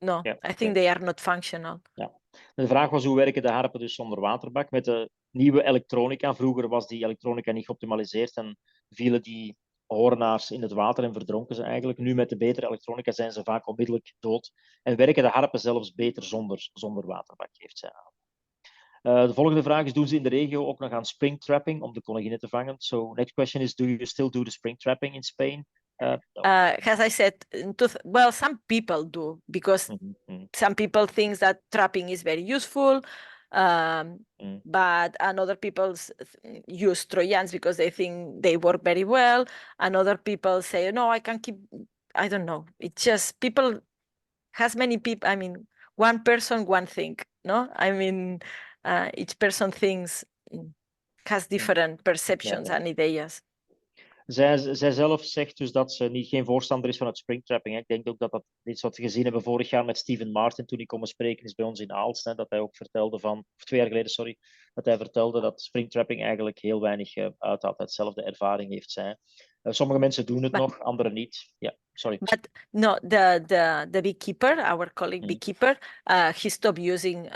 no, I think they are not functional. Ja. De vraag was, hoe werken de harpen dus zonder waterbak? Met de nieuwe elektronica. Vroeger was die elektronica niet geoptimaliseerd en vielen die hoornaars in het water en verdronken ze eigenlijk. Nu met de betere elektronica zijn ze vaak onmiddellijk dood en werken de harpen zelfs beter zonder waterbak, geeft zij aan. De volgende vraag is, doen ze in de regio ook nog aan springtrapping om de konijnen te vangen? So next question is, do you still do the springtrapping in Spain? No. As I said, well, some people do, because some people think that trapping is very useful, but other people use Trojans because they think they work very well, and other people say, no, I can keep, I don't know. It's just people, has many people, I mean, one person, one thing, no? I mean, each person thinks, has different perceptions and ideas. Zij zelf zegt dus dat ze geen voorstander is van het springtrapping. Hè. Ik denk ook dat dat iets wat we gezien hebben vorig jaar met Steven Martin, toen hij komen spreken is bij ons in Aalst. Hè, dat hij ook vertelde of 2 jaar geleden, sorry, dat hij vertelde dat springtrapping eigenlijk heel weinig uithaalt. Hetzelfde ervaring heeft zij. Sommige mensen doen het nog, anderen niet. Ja, sorry. But no, the beekeeper, our colleague beekeeper, he stopped using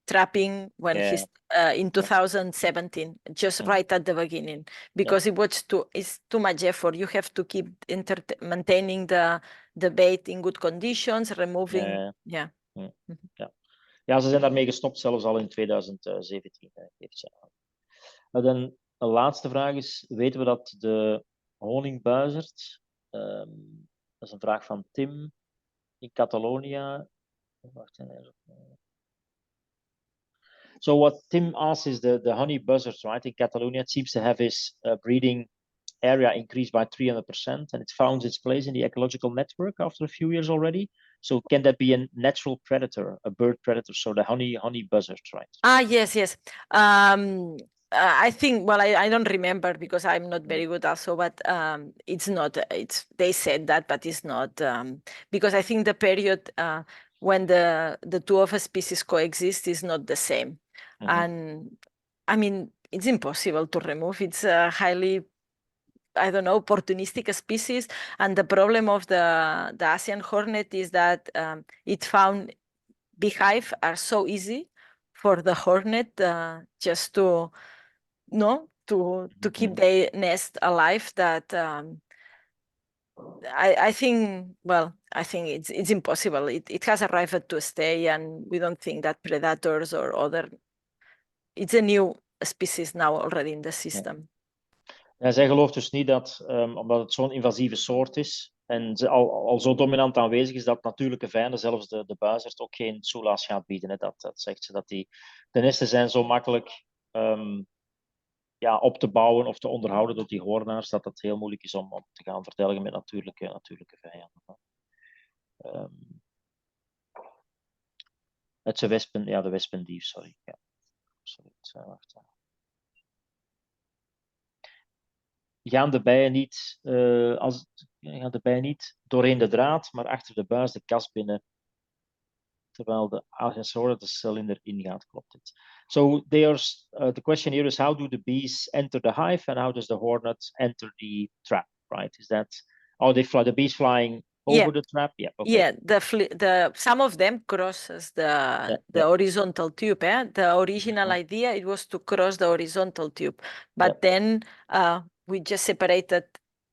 trapping when he's in 2017, just right at the beginning, because it was it's too much effort. You have to keep maintaining the bait in good conditions, removing. Ja, ze zijn daarmee gestopt, zelfs al in 2017. Heeft ze aan. Dan een laatste vraag is, weten we dat de honingbuizerd, dat is een vraag van Tim in Catalonië. Wacht even. So what Tim asks is the honey buzzard, right, in Catalonia, it seems to have its breeding area increased by 300%, and it found its place in the ecological network after a few years already. So can that be a natural predator, a bird predator? So the honey buzzard, right? Yes. I think, well, I don't remember because I'm not very good also, but it's not, they said that, but it's not, because I think the period when the two of a species coexist is not the same. And I mean, it's impossible to remove. It's a highly, I don't know, opportunistic species. And the problem of the Asian hornet is that it found beehive are so easy for the hornet just to keep the nest alive, that I think it's impossible. It has arrived to stay, and we don't think that predators or other. It's a new species now already in the system. Ja, zij gelooft dus niet dat, omdat het zo'n invasieve soort is en ze al zo dominant aanwezig is, dat natuurlijke vijanden, zelfs de buizerd, ook geen soelaas gaat bieden. Hè. Dat zegt ze, dat de nesten zijn zo makkelijk op te bouwen of te onderhouden door die hoornaars, dat het heel moeilijk is om te gaan verdelgen met natuurlijke vijanden. Het is de wespendief, sorry. Ja, gaan de bijen niet doorheen de draad, maar achter de buis de kast binnen, terwijl de Aziatische de cilinder ingaat. Klopt het? So the question here is, how do the bees enter the hive and how does the hornet enter the trap, right? Is that, the bees flying over the trap? Yeah, okay. Yeah, some of them crosses the horizontal tube. The original idea, it was to cross the horizontal tube, but then we just separated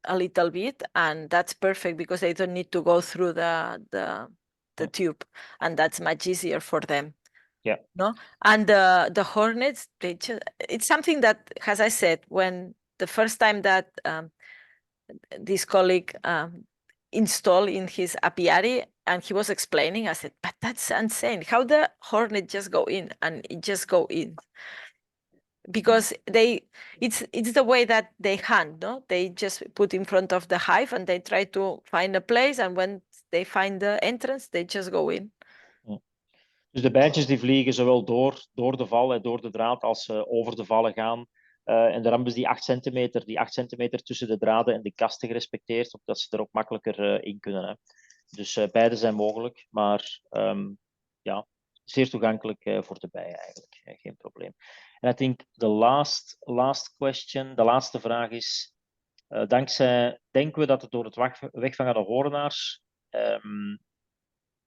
a little bit, and that's perfect because they don't need to go through the tube, and that's much easier for them. Yeah. No, and the hornets, it's something that, as I said, when the first time that this colleague installed in his apiary, and he was explaining, I said, but that's insane. How the hornet just go in, and it just go in. Because it's the way that they hunt, no? They just put in front of the hive and they try to find a place, and when they find the entrance, they just go in. Dus de bijtjes die vliegen zowel door de val en door de draad als ze over de vallen gaan. En daarom is die 8 centimeter tussen de draden en de kasten gerespecteerd, omdat ze er ook makkelijker in kunnen. Hè. Dus beide zijn mogelijk, maar zeer toegankelijk voor de bijen eigenlijk. Geen probleem. En I think the last question, de laatste vraag is, denken we dat het door het wegvangen van de hoornaars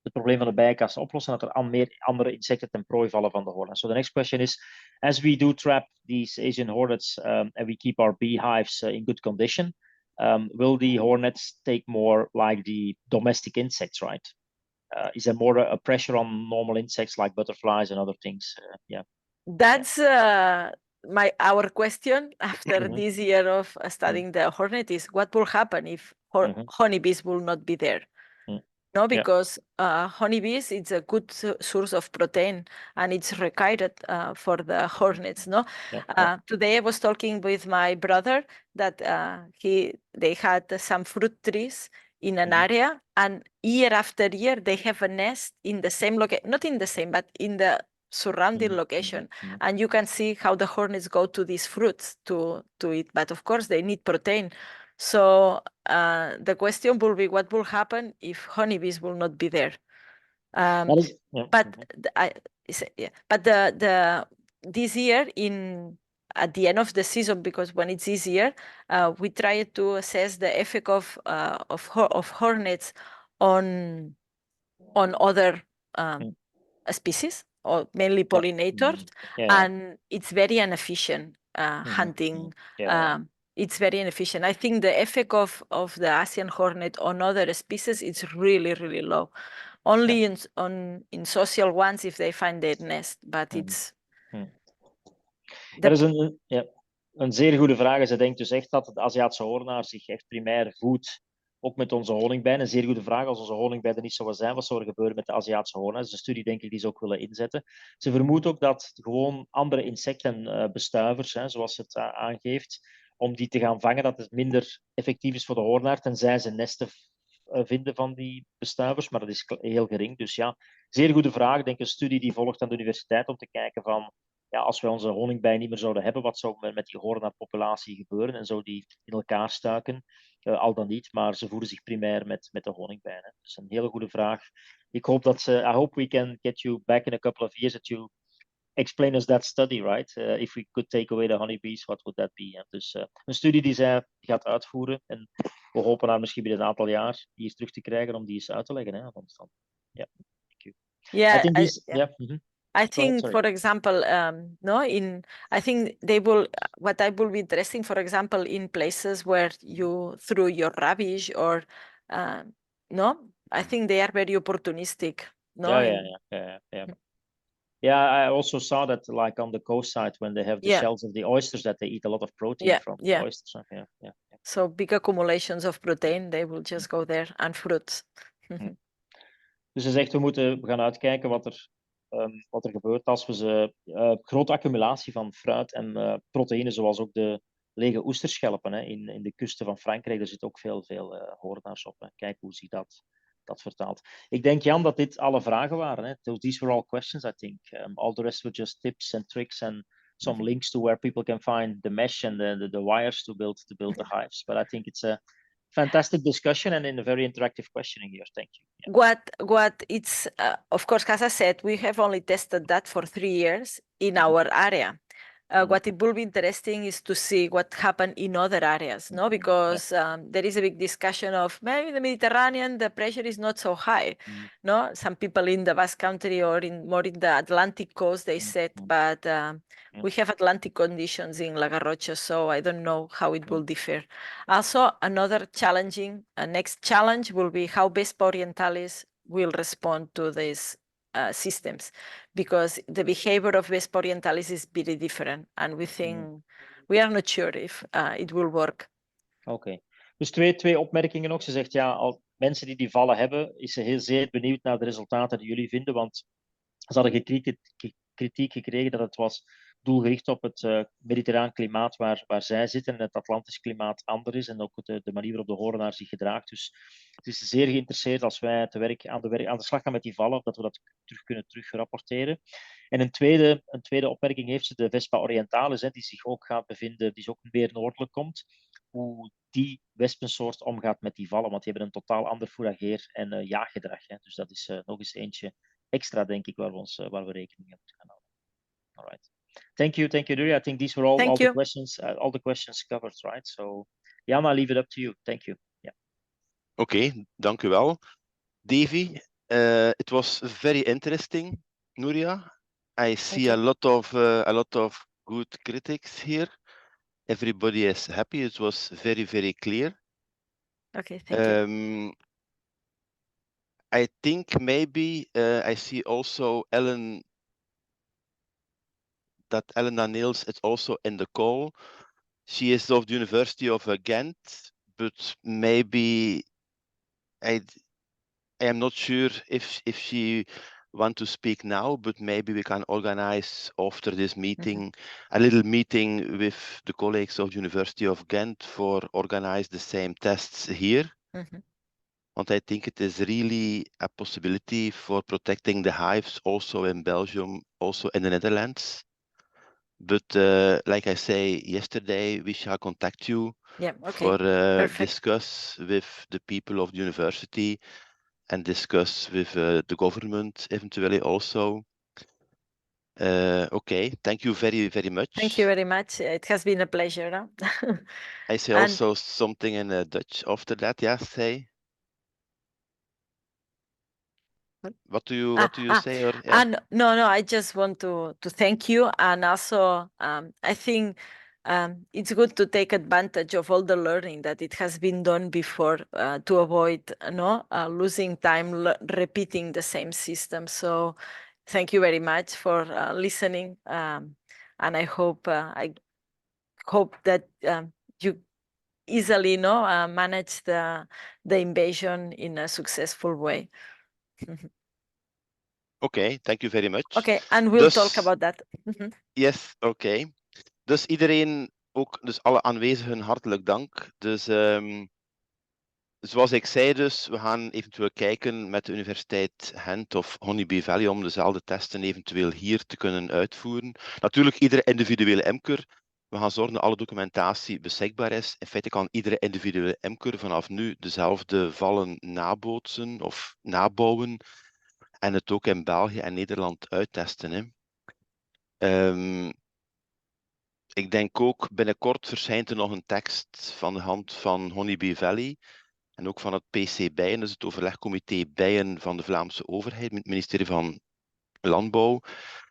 het probleem van de bijenkasten oplossen, dat er meer andere insecten ten prooi vallen van de hoornaars. So the next question is, as we do trap these Asian hornets and we keep our beehives in good condition, will the hornets take more like the domestic insects, right? Is there more a pressure on normal insects like butterflies and other things? That's our question after this year of studying the hornet is, what will happen if honeybees will not be there? No, because honeybees, it's a good source of protein, and it's required for the hornets. No, today I was talking with my brother that they had some fruit trees in an area, and year after year they have a nest in the same location, not in the same, but in the surrounding location, and you can see how the hornets go to these fruits to eat. But of course, they need protein. So the question will be, what will happen if honeybees will not be there? This year, at the end of the season, because when it's easier, we try to assess the effect of hornets on other species, or mainly pollinators, and it's very inefficient hunting. It's very inefficient. I think the effect of the Asian hornet on other species is really, really low. Only in social ones if they find their nest, but it's... Dat is een zeer goede vraag. Ze denkt dus echt dat de Aziatische hoornaar zich echt primair voedt, ook met onze honingbijnen. Een zeer goede vraag. Als onze honingbijnen niet zouden zijn, wat zou er gebeuren met de Aziatische hoornaar? Dat is een studie, denk ik, die ze ook willen inzetten. Ze vermoedt ook dat gewoon andere insecten, bestuivers, zoals ze het aangeeft, om die te gaan vangen, dat het minder effectief is voor de hoornaar, tenzij ze nesten vinden van die bestuivers, maar dat is heel gering. Dus ja, zeer goede vraag. Ik denk een studie die volgt aan de universiteit om te kijken van, als we onze honingbij niet meer zouden hebben, wat zou er met die hoornaarpopulatie gebeuren? En zou die in elkaar stuiken? Al dan niet, maar ze voeden zich primair met de honingbijnen. Dus een hele goede vraag. Ik hoop I hope we can get you back in a couple of years that you explain us that study, right? If we could take away the honeybees, what would that be? Dus een studie die zij gaat uitvoeren en we hopen haar misschien binnen een aantal jaar hier terug te krijgen om die eens uit te leggen aan ons dan. Ja, thank you. I think, for example, I think what I will be interesting, for example, in places where you threw your rubbish or, I think they are very opportunistic. Yeah, I also saw that, like on the coast side, when they have the shells of the oysters, that they eat a lot of protein from the oysters. So big accumulations of protein, they will just go there, and fruits. Dus ze zegt, we gaan uitkijken wat er gebeurt als we ze grote accumulatie van fruit en proteïne, zoals ook de lege oesterschelpen in de kusten van Frankrijk. Er zit ook veel hoornaars op. Kijk hoe zich dat vertaalt. Ik denk, Jan, dat dit alle vragen waren. These were all questions, I think. All the rest were just tips and tricks and some links to where people can find the mesh and the wires to build the hives. But I think it's a fantastic discussion and in a very interactive questioning here. Thank you. Yeah. What it's of course, as I said, we have only tested that for 3 years in our area. What it will be interesting is to see what happened in other areas, no? Because there is a big discussion of maybe the Mediterranean, the pressure is not so high, no? Some people in the Basque Country or more in the Atlantic coast, they said, but we have Atlantic conditions in La Garrocha, so I don't know how it will differ. Also, another challenging, next challenge will be how Vespa Orientalis will respond to these systems, because the behavior of Vespa Orientalis is very different, and we think we are not sure if it will work. Oké. Dus twee opmerkingen nog. Ze zegt ja, al mensen die vallen hebben, is ze heel zeer benieuwd naar de resultaten die jullie vinden, want ze hadden kritiek gekregen dat het was doelgericht op het mediterraan klimaat waar zij zitten en het Atlantisch klimaat anders is en ook de manier waarop de hoornaar zich gedraagt. Dus het is zeer geïnteresseerd als wij aan de slag gaan met die vallen, dat we dat kunnen rapporteren. En een tweede opmerking heeft ze, de Vespa Orientalis, die zich ook gaat bevinden, die ook meer noordelijk komt, hoe die wespensoort omgaat met die vallen, want die hebben een totaal ander fourageer- en jaaggedrag. Dus dat is nog eens eentje extra, denk ik, waar we rekening mee moeten gaan houden. All right. Thank you, Nuria. I think these were all the questions covered, right? So, Jan, I'll leave it up to you. Thank you. Yeah. Oké, dank u wel. Davy, it was very interesting, Nuria. I see a lot of good critics here. Everybody is happy. It was very, very clear. Okay, thank you. I think maybe I see also Ellen Daniels is also in the call. She is of the University of Ghent, but maybe I am not sure if she want to speak now, but maybe we can organize after this meeting a little meeting with the colleagues of the University of Ghent for organize the same tests here. Want I think it is really a possibility for protecting the hives also in Belgium, also in the Netherlands. But like I say yesterday, we shall contact you for discuss with the people of the university and discuss with the government eventually also. Okay, thank you very, very much. Thank you very much. It has been a pleasure. No? I say also something in Dutch after that. Yeah, say. What do you say? Or, yeah. No, I just want to thank you, and also I think it's good to take advantage of all the learning that it has been done before to avoid losing time repeating the same system. So thank you very much for listening, and I hope that you easily manage the invasion in a successful way. Okay, thank you very much. Okay, and we'll talk about that. Yes, okay. Dus iedereen, ook dus alle aanwezigen, hartelijk dank. Dus zoals ik zei, dus we gaan eventueel kijken met de Universiteit Gent of Honeybee Valley om dezelfde testen eventueel hier te kunnen uitvoeren. Natuurlijk iedere individuele imker. We gaan zorgen dat alle documentatie beschikbaar is. In feite kan iedere individuele imker vanaf nu dezelfde vallen nabootsen of nabouwen. En het ook in België en Nederland uittesten. Hè. Ik denk ook binnenkort verschijnt er nog een tekst van de hand van Honeybee Valley en ook van het PC Bijen, dus het overlegcomité Bijen van de Vlaamse overheid, met het ministerie van Landbouw.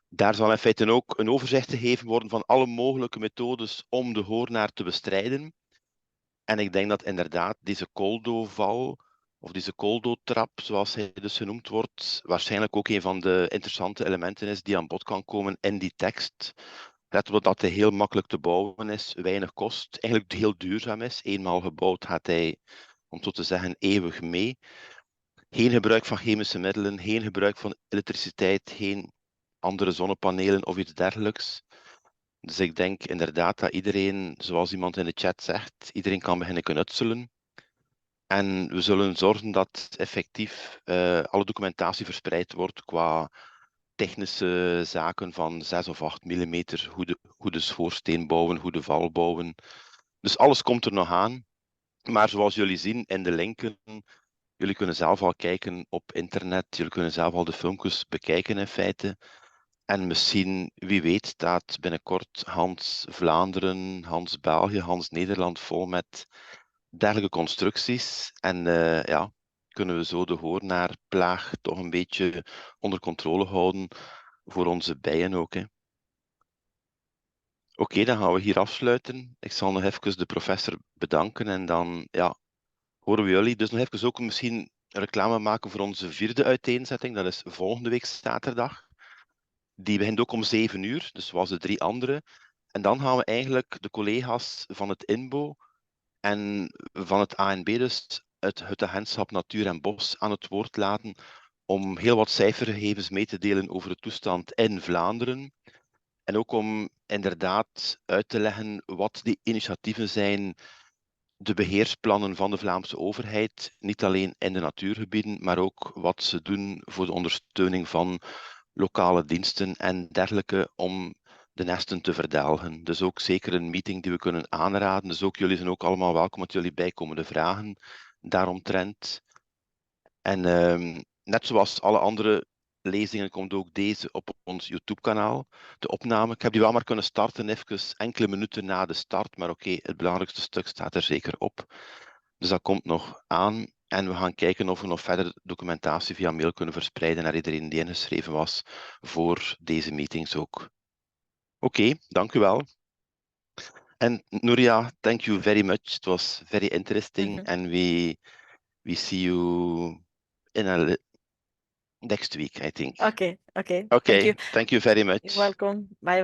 Daar zal in feite ook een overzicht gegeven worden van alle mogelijke methodes om de hoornaar te bestrijden. En ik denk dat inderdaad deze koldo-val of deze koldo-trap, zoals hij dus genoemd wordt, waarschijnlijk ook een van de interessante elementen is die aan bod kan komen in die tekst. Let op dat hij heel makkelijk te bouwen is, weinig kost, eigenlijk heel duurzaam is. Eenmaal gebouwd gaat hij, om zo te zeggen, eeuwig mee. Geen gebruik van chemische middelen, geen gebruik van elektriciteit, geen andere zonnepanelen of iets dergelijks. Dus ik denk inderdaad dat iedereen, zoals iemand in de chat zegt, iedereen kan beginnen knutselen. En we zullen zorgen dat effectief alle documentatie verspreid wordt qua technische zaken van 6 of 8 millimeter, hoe de schoorsteen bouwen, hoe de val bouwen. Dus alles komt er nog aan. Maar zoals jullie zien in de linken, jullie kunnen zelf al kijken op internet, jullie kunnen zelf al de filmpjes bekijken in feite. En misschien, wie weet, staat binnenkort Hans Vlaanderen, Hans België, Hans Nederland vol met dergelijke constructies. En ja, kunnen we zo de hoornaarplaag toch een beetje onder controle houden voor onze bijen ook. Hè. Oké, dan gaan we hier afsluiten. Ik zal nog even de professor bedanken en dan ja, horen we jullie. Dus nog even ook misschien reclame maken voor onze 4e uiteenzetting. Dat is volgende week zaterdag. Die begint ook om 7 uur, dus zoals de 3 andere. En dan gaan we eigenlijk de collega's van het INBO en van het ANB, dus het agentschap Natuur en Bos, aan het woord laten om heel wat cijfergegevens mee te delen over de toestand in Vlaanderen. En ook om inderdaad uit te leggen wat die initiatieven zijn, de beheersplannen van de Vlaamse overheid, niet alleen in de natuurgebieden, maar ook wat ze doen voor de ondersteuning van lokale diensten en dergelijke om de nesten te verdelgen. Dus ook zeker een meeting die we kunnen aanraden. Dus ook jullie zijn ook allemaal welkom met jullie bijkomende vragen daaromtrent. En net zoals alle andere lezingen komt ook deze op ons YouTube-kanaal, de opname. Ik heb die wel maar kunnen starten even enkele minuten na de start, maar oké, het belangrijkste stuk staat er zeker op. Dus dat komt nog aan. En we gaan kijken of we nog verder documentatie via mail kunnen verspreiden naar iedereen die ingeschreven was voor deze meetings ook. Oké, dank u wel. En Nuria, thank you very much. It was very interesting and we see you in next week, I think. Okay. Okay, Thank you. thank you very much. You're welcome. Bye bye.